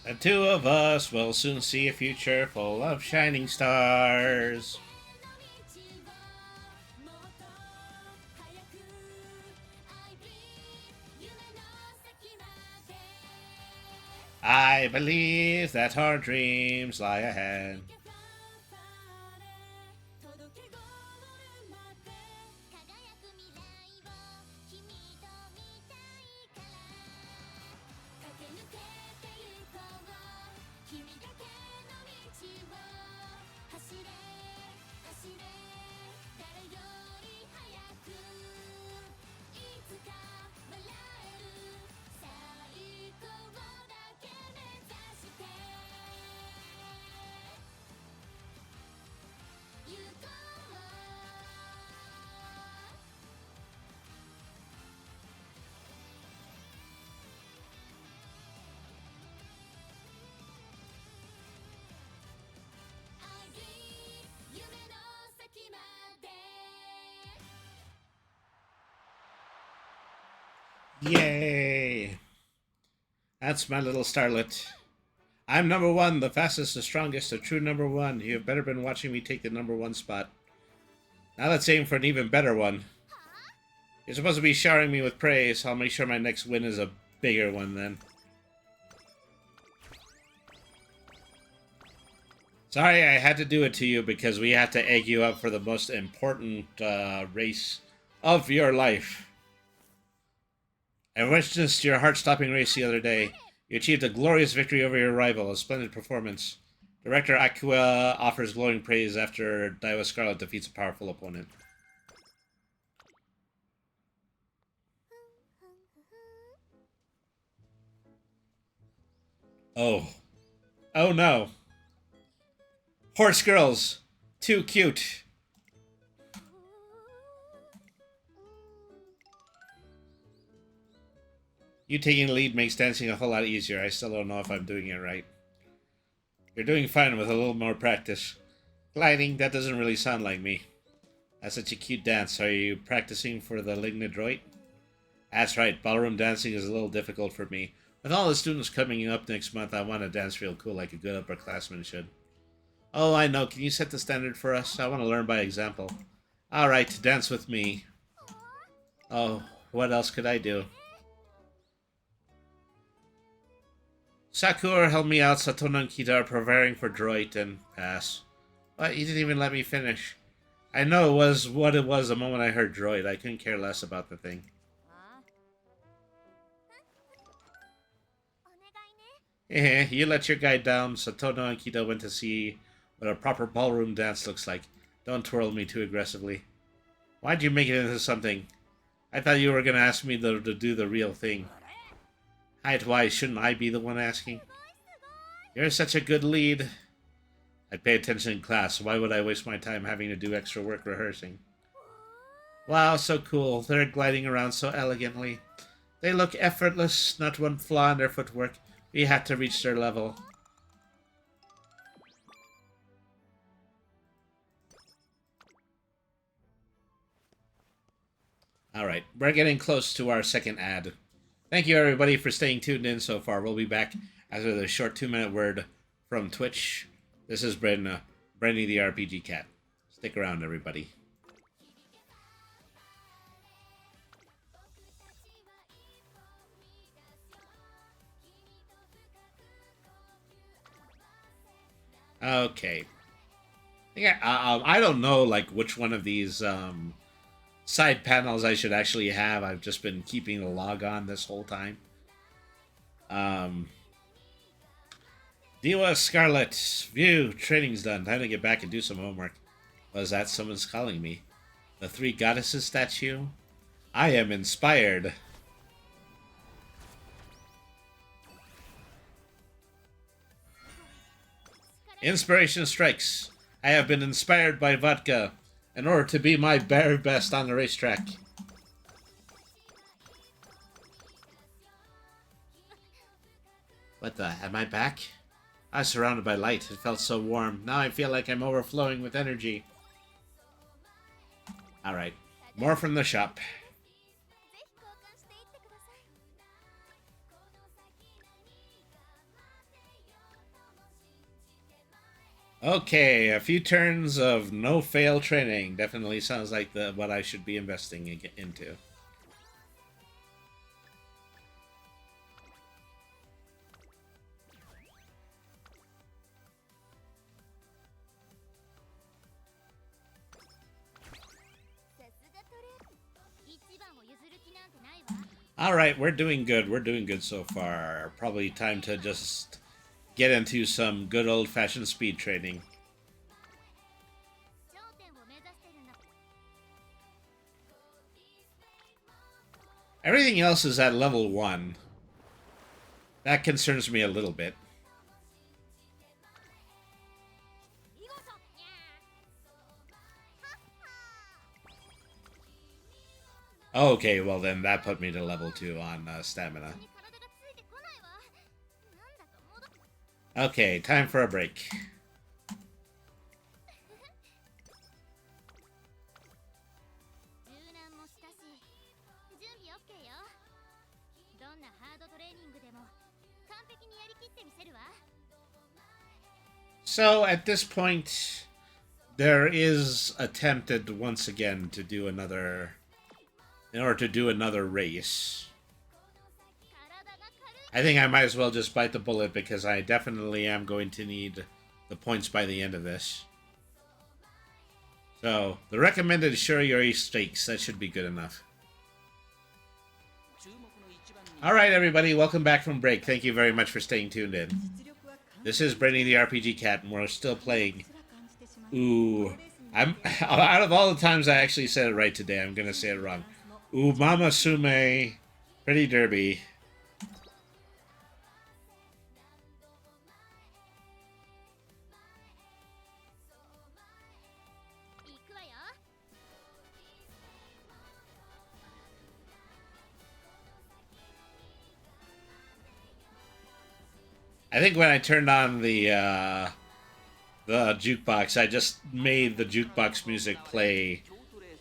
The two of us will soon see a future full of shining stars. I believe that our dreams lie ahead. Yay! That's my little starlet. I'm number one, the fastest, the strongest, the true number one. You have better been watching me take the number one spot. Now let's aim for an even better one. You're supposed to be showering me with praise. I'll make sure my next win is a bigger one then. Sorry I had to do it to you because we had to egg you up for the most important race of your life. And witnessed your heart-stopping race the other day. You achieved a glorious victory over your rival, a splendid performance. Director Aqua offers glowing praise after Daiwa Scarlet defeats a powerful opponent. Oh. Oh no. Horse girls. Too cute. You taking the lead makes dancing a whole lot easier. I still don't know if I'm doing it right. You're doing fine with a little more practice. Gliding, that doesn't really sound like me. That's such a cute dance. Are you practicing for the Lignadroit? That's right, ballroom dancing is a little difficult for me. With all the students coming up next month, I want to dance real cool like a good upperclassman should. Oh, I know. Can you set the standard for us? I want to learn by example. Alright, dance with me. Oh, what else could I do? Sakura, help me out. Satono and Kita are preparing for droid and pass. What? You didn't even let me finish. I know it was what it was the moment I heard droid. I couldn't care less about the thing. Eh, you let your guy down. Satono and Kita went to see what a proper ballroom dance looks like. Don't twirl me too aggressively. Why'd you make it into something? I thought you were gonna ask me to do the real thing. Why shouldn't I be the one asking? You're such a good lead. I pay attention in class. Why would I waste my time having to do extra work rehearsing? Wow, so cool. They're gliding around so elegantly. They look effortless, not one flaw in their footwork. We had to reach their level. Alright, we're getting close to our second ad. Thank you everybody for staying tuned in so far. We'll be back after the short 2-minute word from Twitch. This has been Brandy the RPG Cat. Stick around, everybody. Okay. Yeah, I don't know like which one of these side panels I should actually have. I've just been keeping the log on this whole time. Diwa Scarlet, view, training's done. Time to get back and do some homework. Was that someone's calling me? The 3 goddesses statue? I am inspired. Inspiration strikes. I have been inspired by vodka in order to be my very best on the racetrack. What the? Am I back? I was surrounded by light. It felt so warm. Now I feel like I'm overflowing with energy. Alright. More from the shop. Okay, a few turns of no-fail training. Definitely sounds like what I should be investing into. Alright, we're doing good. We're doing good so far. Probably time to just get into some good old-fashioned speed training. Everything else is at level 1. That concerns me a little bit. Okay, well then that put me to level 2 on stamina. Okay, time for a break. So at this point, there is attempted once again to do another, in order to do another race. I think I might as well just bite the bullet because I definitely am going to need the points by the end of this. So, the recommended Shuriyori stakes, that should be good enough. Alright everybody, welcome back from break. Thank you very much for staying tuned in. This is Brandy the RPG Cat, and we're still playing. Ooh, I'm out of all the times I actually said it right today, I'm gonna say it wrong. Umamusume Pretty Derby. I think when I turned on the jukebox, I just made the jukebox music play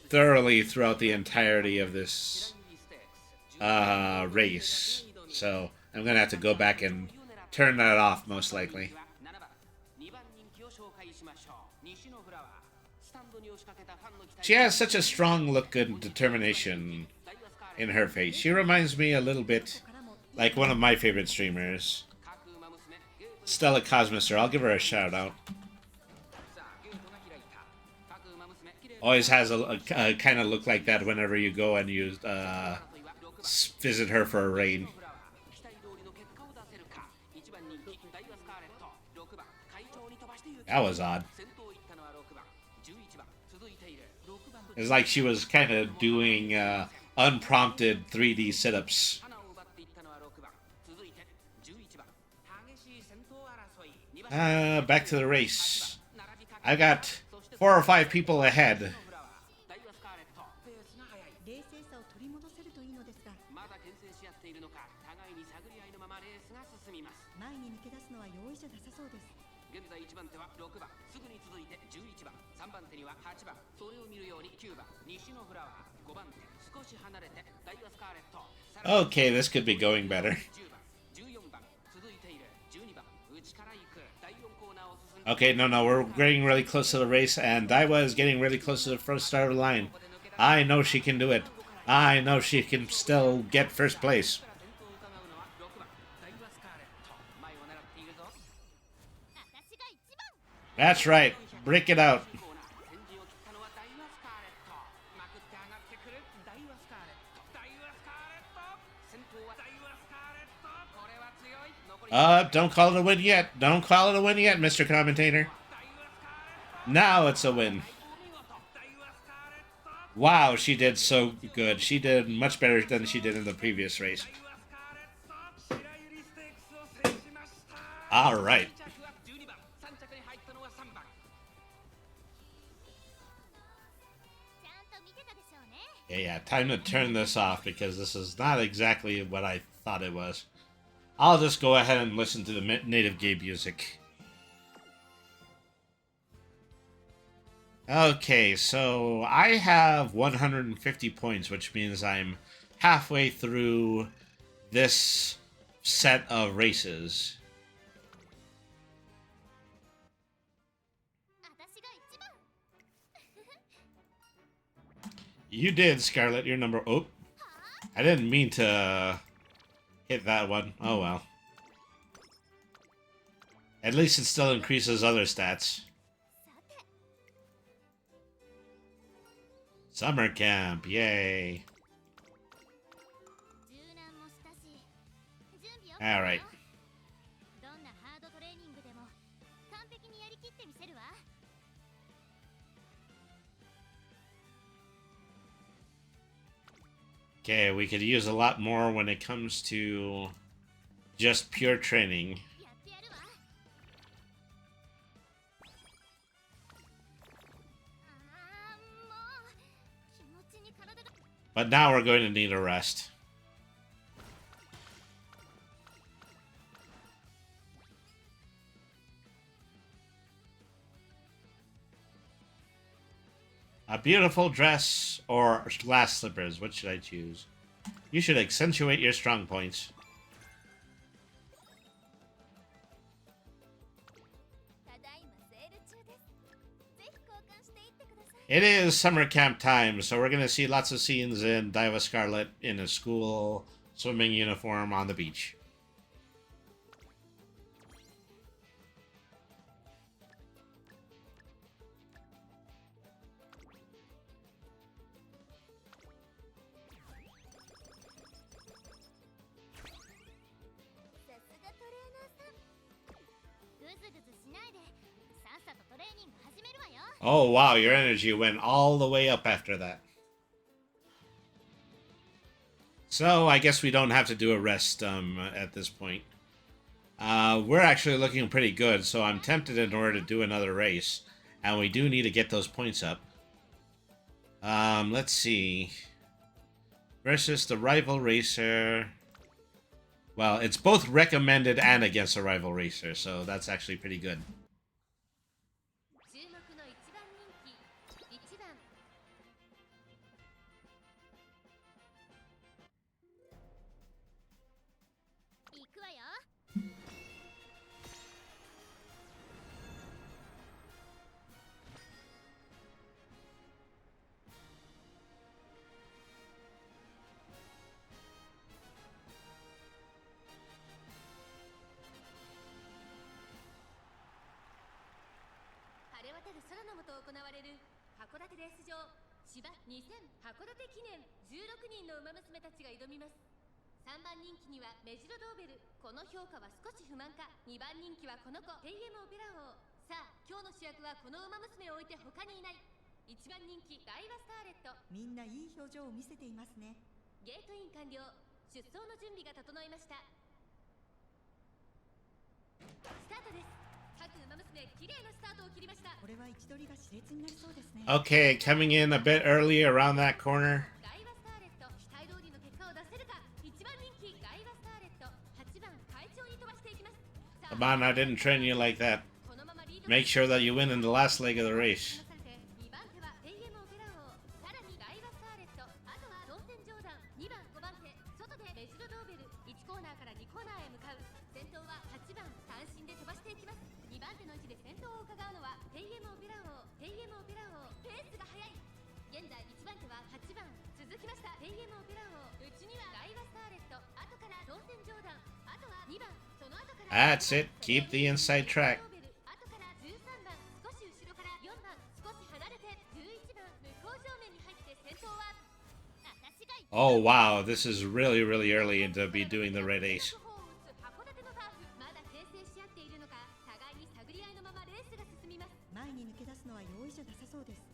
thoroughly throughout the entirety of this race. So I'm going to have to go back and turn that off, most likely. She has such a strong look and determination in her face. She reminds me a little bit like one of my favorite streamers. Stella Cosmister. I'll give her a shout out. Always has a kind of look like that whenever you go and you visit her for a raid. That was odd. It's like she was kind of doing unprompted 3D sit-ups. Back to the race. I got 4 or 5 people ahead. Okay, this could be going better. Okay, no, we're getting really close to the race, and Daiwa is getting really close to the first start of the line. I know she can do it. I know she can still get first place. That's right. Break it out. Don't call it a win yet. Don't call it a win yet, Mr. Commentator. Now it's a win. Wow, she did so good. She did much better than she did in the previous race. All right. Yeah, time to turn this off because this is not exactly what I thought it was. I'll just go ahead and listen to the native game music. Okay, so I have 150 points, which means I'm halfway through this set of races. You did, Scarlet. You're number... Oh, I didn't mean to hit that one. Oh, well. At least it still increases other stats. Summer camp, yay. Alright. Okay, we could use a lot more when it comes to just pure training. But now we're going to need a rest. A beautiful dress or glass slippers. What should I choose? You should accentuate your strong points. It is summer camp time, so we're going to see lots of scenes in Daiwa Scarlet in a school swimming uniform on the beach. Oh wow, your energy went all the way up after that. So I guess we don't have to do a rest at this point. We're actually looking pretty good, so I'm tempted in order to do another race. And we do need to get those points up. Let's see. Versus the rival racer. Well, it's both recommended and against a rival racer, so that's actually pretty good. たる空の下行われる函館レース場芝2000函館記念16人の馬娘たちが挑みます。3番人気にはメジロドーベル、この評価は少し不満か。2番人気はこの子テイエムオペラ王。さあ今日の主役はこの馬娘を置いて他にいない。1番人気ダイワスターレット。みんないい表情を見せていますね。ゲートイン完了。出走の準備が整いました。スタートです。各馬娘綺麗なスタートを切りました。これは位置取りが熾烈になりそうですね。 Okay, coming in a bit early around that corner. ダイワスターレット、期待通りの結果を出せるか。1番人気ダイワスターレット、8番快調に飛ばしていきます。 Come on, I didn't train you like that. このままリード Make sure that you win in the last leg of the race. 2番手はテイエムオペラ王、さらにダイワスターレット、あとは論戦上段。2番5番手外でメジロドーベル、1コーナーから2コーナーへ向かう。先頭は8番三振で飛ばしていきます。2番手の位置で先頭を伺うのはテイエムオペラ王。テイエムオペラ王ペースが速い。現在1番手は8番続きました。テイエムオペラ王、うちにはダイワスターレット、後から論戦上段、あとは2番、その後から That's it. Keep the inside track. 後から13番少し後ろから4番少し離れて11番向こう正面に入って先頭は私が Oh, wow. This is really, really early to be doing the red ace. 函館のターフまだ形成し合っているのか、互いに探り合いのままレースが進みます。前に抜け出すのは容易じゃなさそうです。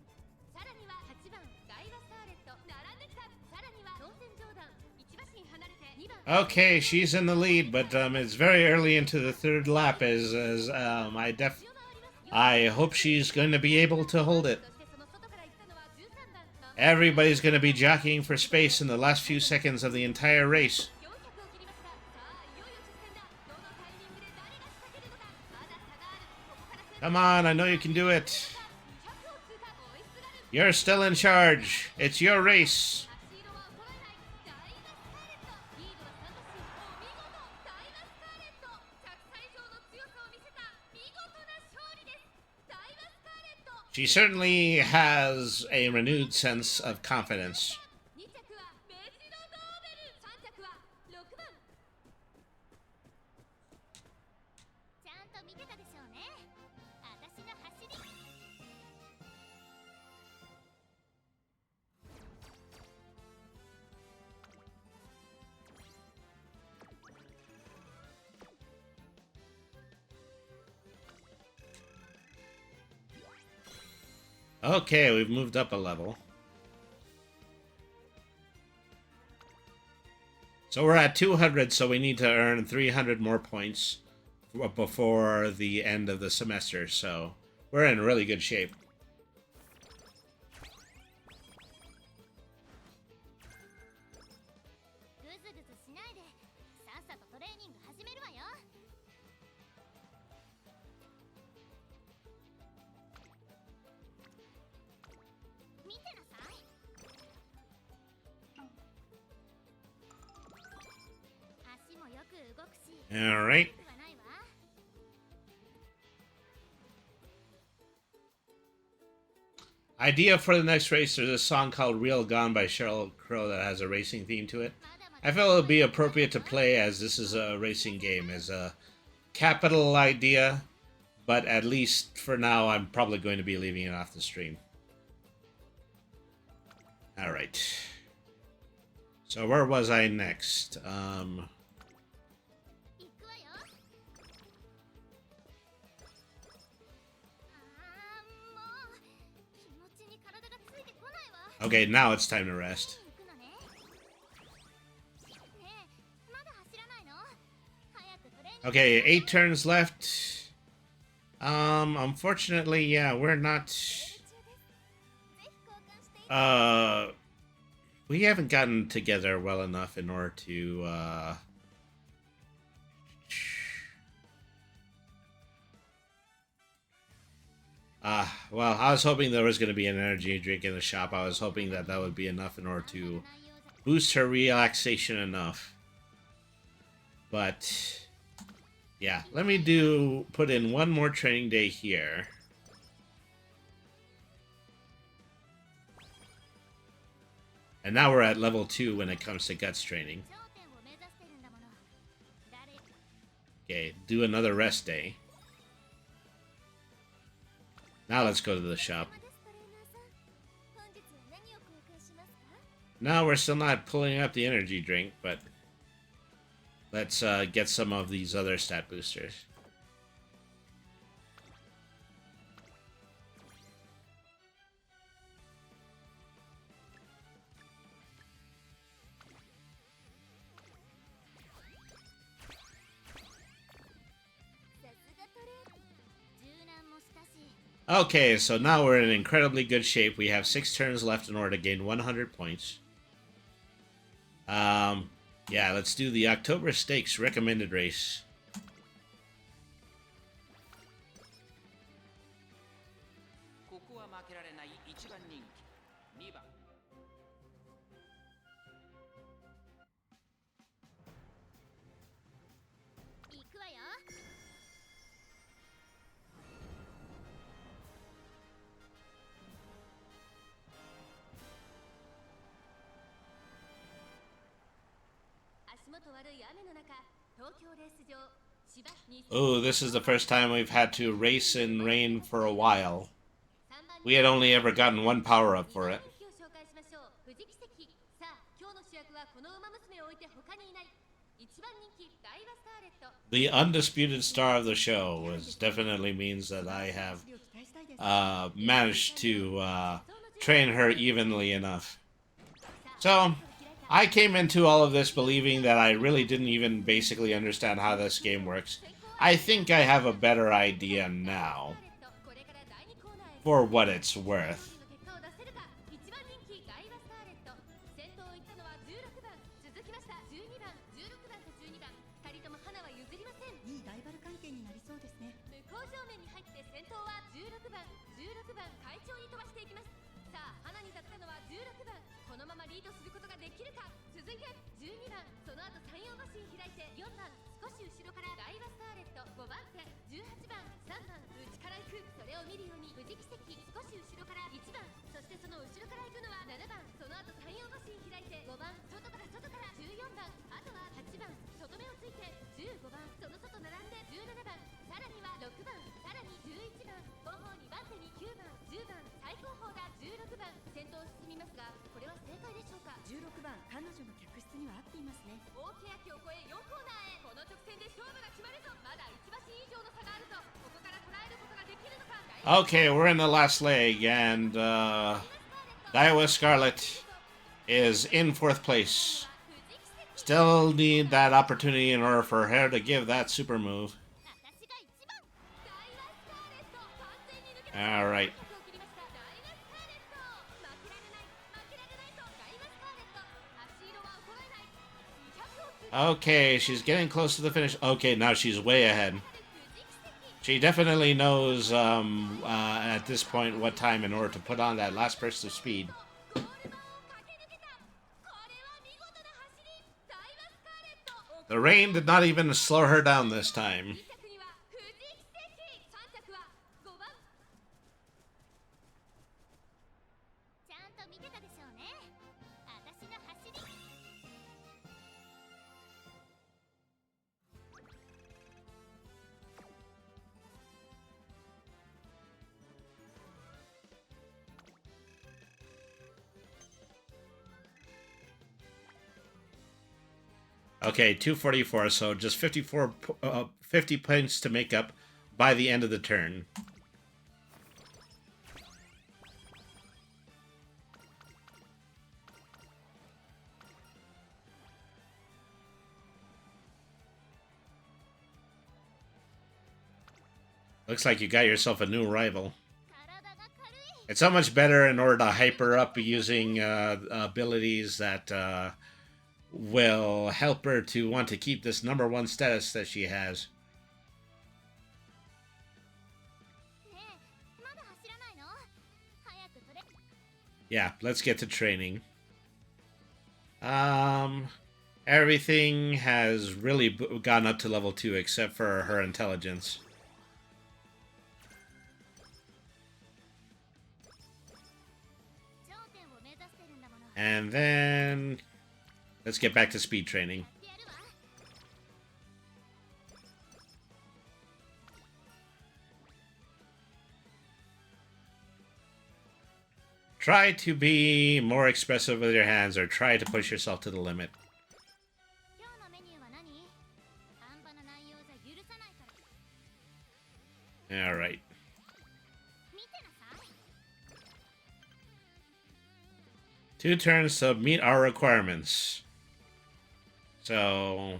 さらには8番ダイワスターレット並んできた。さらには論戦上段1馬身離れて2番 Okay, she's in the lead, but it's very early into the third lap. I hope she's going to be able to hold it. そしてその外から行ったのは13番 Everybody's going to be jockeying for space in the last few seconds of the entire race. 400を切りました。さあいよいよ直線だ。どのタイミングで誰が仕掛けるのか。まだ差がある。ここから先頭 Come on, I know you can do it. 200を通過追いすがる。 You're still in charge. It's your race. 足色は衰えないダイワスカーレット。リードは3馬身お見事。ダイワスカーレット100歳以上の強さを見せた見事な勝利です。ダイワスカーレット She certainly has a renewed sense of confidence. 2着はメジロドーベル、3着は6番。ちゃんと見てたでしょうね。私の走り。Okay, we've moved up a level. So we're at 200, so we need to earn 300 more points before the end of the semester. So we're in really good shape. グズグズしないでさっさとトレーニング始めるわよ。見てなさい。足もよく動くし All right. 悪くはないわ。 Idea for the next race, there's a song called Real Gone by Sheryl Crow that has a racing theme to it. I felt it would be appropriate to play as this is a racing game, as a capital idea, but at least for now I'm probably going to be leaving it off the stream. Alright. So where was I next? 行くわよ。もう気持ちに体がついてこないわ。 Okay, now it's time to rest. 行くのね。ねえ、まだ走らないの？早くトレーニング Okay, 8 turns left. Unfortunately, yeah, we're not... 中です。ぜひ交換していい？ We haven't gotten together well enough in order to, well, I was hoping there was going to be an energy drink in the shop. I was hoping that that would be enough in order to boost her relaxation enough. But, yeah, let me put in one more training day here. And now we're at level 2 when it comes to guts training. 頂点を目指してるんだもの。誰？ Okay, do another rest day. Now let's go to the shop. No, we're still not pulling up the energy drink, but let's get some of these other stat boosters. Okay, so now we're in incredibly good shape. We have 6 turns left in order to gain 100 points. Yeah, let's do the October Stakes recommended race. Oh, this is the first time we've had to race in rain for a while. We had only ever gotten one power-up for it. The undisputed star of the show definitely means that I have managed to train her evenly enough. So, I came into all of this believing that I really didn't even basically understand how this game works. I think I have a better idea now, for what it's worth. Okay, we're in the last leg, and Daiwa Scarlet is in 4th place. Still need that opportunity in order for her to give that super move. Alright. Okay, she's getting close to the finish. Okay, now she's way ahead. She definitely knows at this point what time in order to put on that last burst of speed. The rain did not even slow her down this time. Okay, 244, so just 50 points to make up by the end of the turn. Looks like you got yourself a new rival. It's so much better in order to hype her up using abilities that will help her to want to keep this #1 status that she has. Yeah, let's get to training. Everything has really gone up to level 2 except for her intelligence. And then let's get back to speed training. Try to be more expressive with your hands, or try to push yourself to the limit. 今日のメニューは何？半端な内容じゃ許さないから。 Alright. 見てなさい。 2 turns to meet our requirements. So...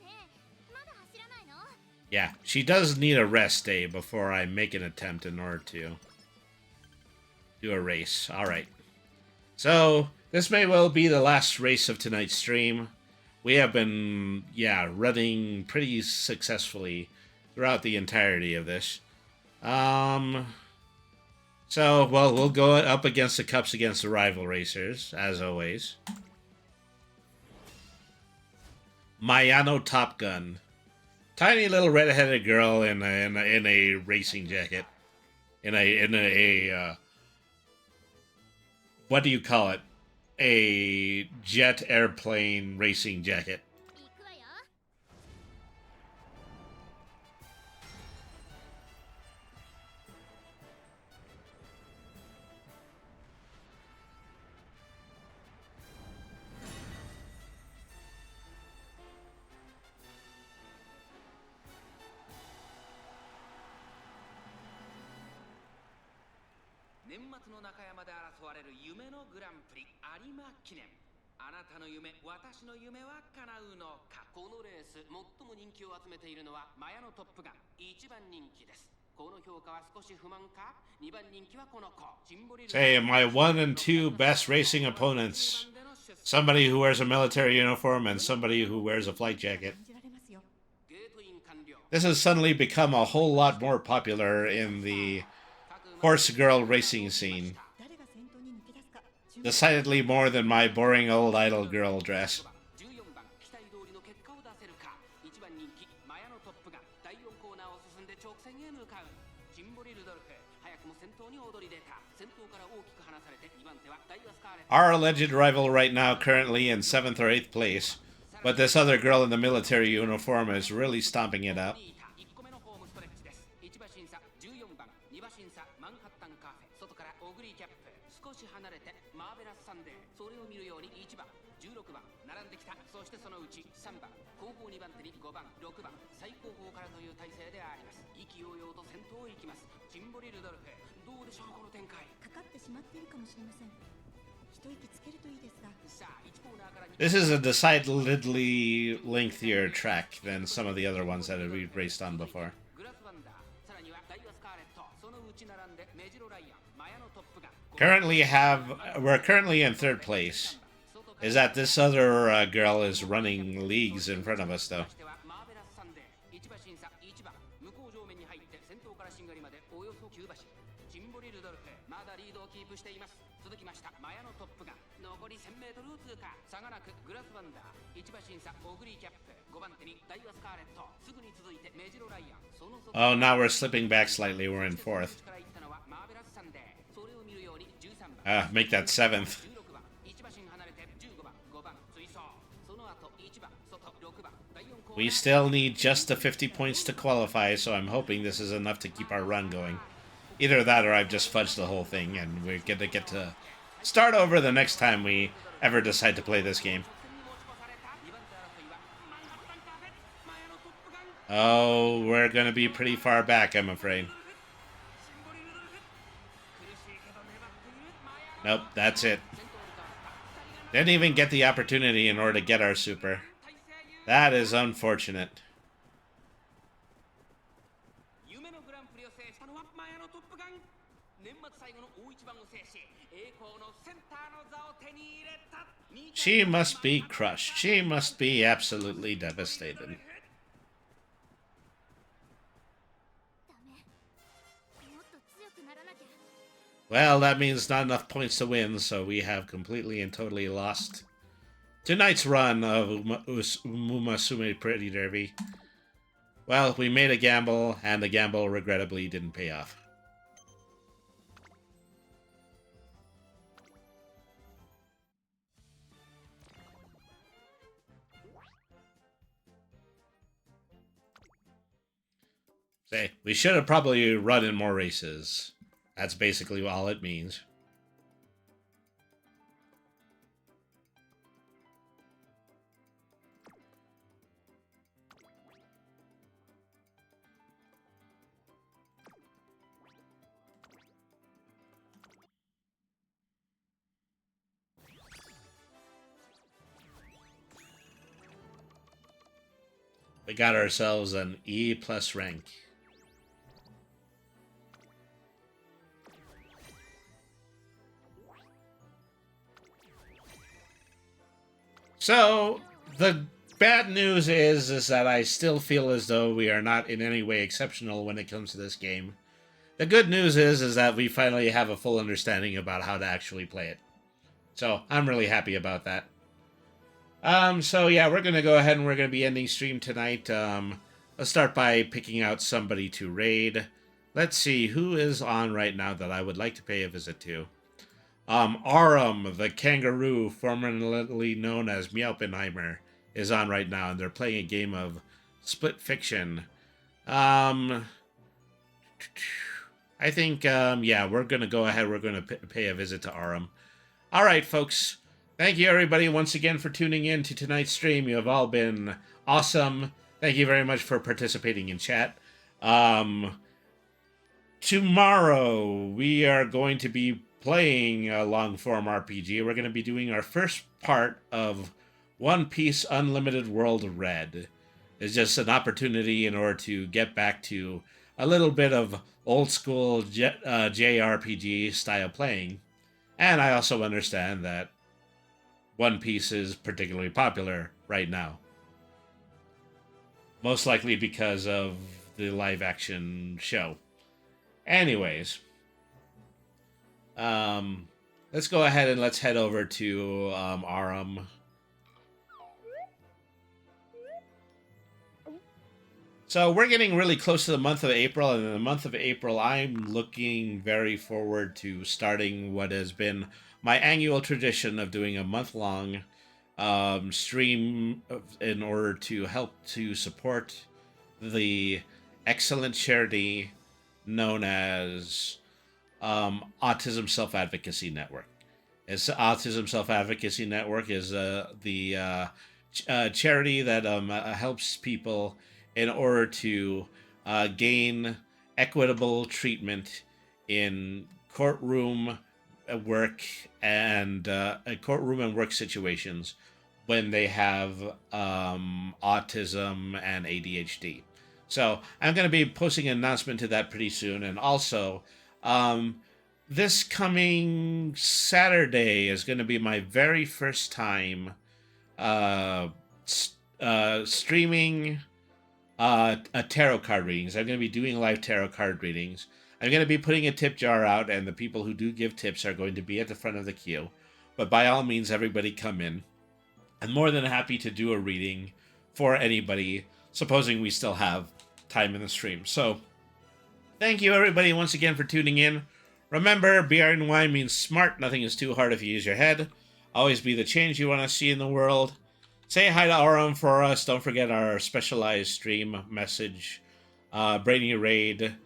ねえ、まだ走らないの？ yeah, she does need a rest day before I make an attempt in order to do a race. Alright. So, this may well be the last race of tonight's stream. We have been, running pretty successfully throughout the entirety of this. So, well, we'll go up against the cups against the rival racers, as always. Mayano Top Gun. Tiny little red-headed girl in a racing jacket. In a what do you call it? A jet airplane racing jacket. 行くわよ。 年末の中山で争われる夢のグランプリ有馬記念。あなたの夢、私の夢は叶うのか。このレース、最も人気を集めているのはマヤのトップガン、1番人気です。この評価は少し不満か。2番人気はこの子、ジンボリル。 Say, my 1 and 2 best racing opponents. Somebody who wears a military uniform and somebody who wears a flight jacket. 感じられますよ。 ゲートイン完了。 This has suddenly become a whole lot more popular in the horse girl racing scene. 誰が先頭に抜け出すか注目。 Decidedly more than my boring old idol girl dress. 14番、期待通りの結果を出せるか。1番人気、マヤのトップガン、第4コーナーを進んで直線へ向かう。ジンボリルドルフ、早くも先頭に躍り出た。先頭から大きく離されて、2番手はダイワスカーレット。 Our alleged rival right now currently in 7th or 8th place. But this other girl in the military uniform is really stomping it up. 1個目のホームストレッチです。1馬審査、14番、2馬審査、マンハッタンカフェ、外からオグリーキャップ、少し離れてマーベラスサンデー、それを見るように1番、16番、並んできた。そしてそのうち3番、後方2番手に5番、6番、最後方からという体勢であります。意気揚々と先頭を行きます。ジンボリルドルフ、どうでしょうこの展開。かかってしまっているかもしれません。一息つけるといいですが。さあ、1コーナーから2 This is a decidedly lengthier track than some of the other ones that we've raced on before. グラスワンダー、さらにはダイワスカーレット、そのうち並んでメジロライアン、マヤのトップガン。 We're currently in 3rd place. Is that this other girl is running leagues in front of us, though. そしてはマーベラスサンデー、1馬審査1番、向こう上面に入って先頭からしんがりまでおよそ9馬身。ジンボリルドルフ、まだリードをキープしています。続きましたマヤのトップガン、残り 1000m を通過。差がなくグラスワンダー、1馬審査オグリーキャップ、5番手にダイワスカーレット、すぐに続いてメジロライアン。その外 Oh, now we're slipping back slightly. We're in 4th. から行ったのはマーベラスサンデー、それを見るように13番。 Make that 7th. 16番、1馬身離れて15番、5番、追走。その後1番、外、6番、第4コーナー。 We still need just the 50 points to qualify, so I'm hoping this is enough to keep our run going. Either that or I've just fudged the whole thing and we're gonna get to start over the next time we ever decide to play this game. Oh, we're gonna be pretty far back, I'm afraid. Nope, that's it. Didn't even get the opportunity in order to get our super. That is unfortunate. 夢のグランプリを制したのはマヤのトップガン。年末最後の大一番を制し、栄光のセンターの座を手に入れた。 She must be crushed. She must be absolutely devastated. ダメ。もっと強くならなきゃ。 Well, that means not enough points to win, so we have completely and totally lost tonight's run of Umamusume Pretty Derby. Well, we made a gamble, and the gamble regrettably didn't pay off. Say, we should have probably run in more races. That's basically all it means. We got ourselves an E+ rank. So, the bad news is that I still feel as though we are not in any way exceptional when it comes to this game. The good news is that we finally have a full understanding about how to actually play it. So, I'm really happy about that. So yeah, we're gonna go ahead and we're gonna be ending stream tonight. Let's start by picking out somebody to raid. Let's see who is on right now that I would like to pay a visit to. Arum, the kangaroo, formerly known as Meowpenheimer, is on right now, and they're playing a game of Split Fiction. I think, yeah, we're gonna go ahead. We're gonna pay a visit to Arum. All right, folks. Thank you, everybody, once again for tuning in to tonight's stream. You have all been awesome. Thank you very much for participating in chat. Tomorrow, we are going to be playing a long-form RPG. We're going to be doing our first part of One Piece Unlimited World Red. It's just an opportunity in order to get back to a little bit of old-school JRPG style playing. And I also understand that One Piece is particularly popular right now. Most likely because of the live-action show. Anyways, let's go ahead and let's head over to Arum. So we're getting really close to the month of April, and in the month of April, I'm looking very forward to starting what has been my annual tradition of doing a month-long stream in order to help to support the excellent charity known as Autism Self-Advocacy Network. Autism Self-Advocacy Network is the charity that helps people in order to gain equitable treatment in courtroom work and courtroom and work situations when they have autism and ADHD. So I'm going to be posting an announcement to that pretty soon. And also, this coming Saturday is going to be my very first time streaming tarot card readings. I'm going to be doing live tarot card readings. I'm going to be putting a tip jar out, and the people who do give tips are going to be at the front of the queue. But by all means, everybody come in. I'm more than happy to do a reading for anybody, supposing we still have time in the stream. So, thank you everybody once again for tuning in. Remember, BRNY means smart. Nothing is too hard if you use your head. Always be the change you want to see in the world. Say hi to Arum for us. Don't forget our specialized stream message. Brainy Raid.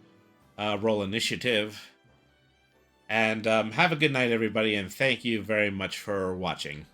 Roll Initiative. And have a good night, everybody, and thank you very much for watching.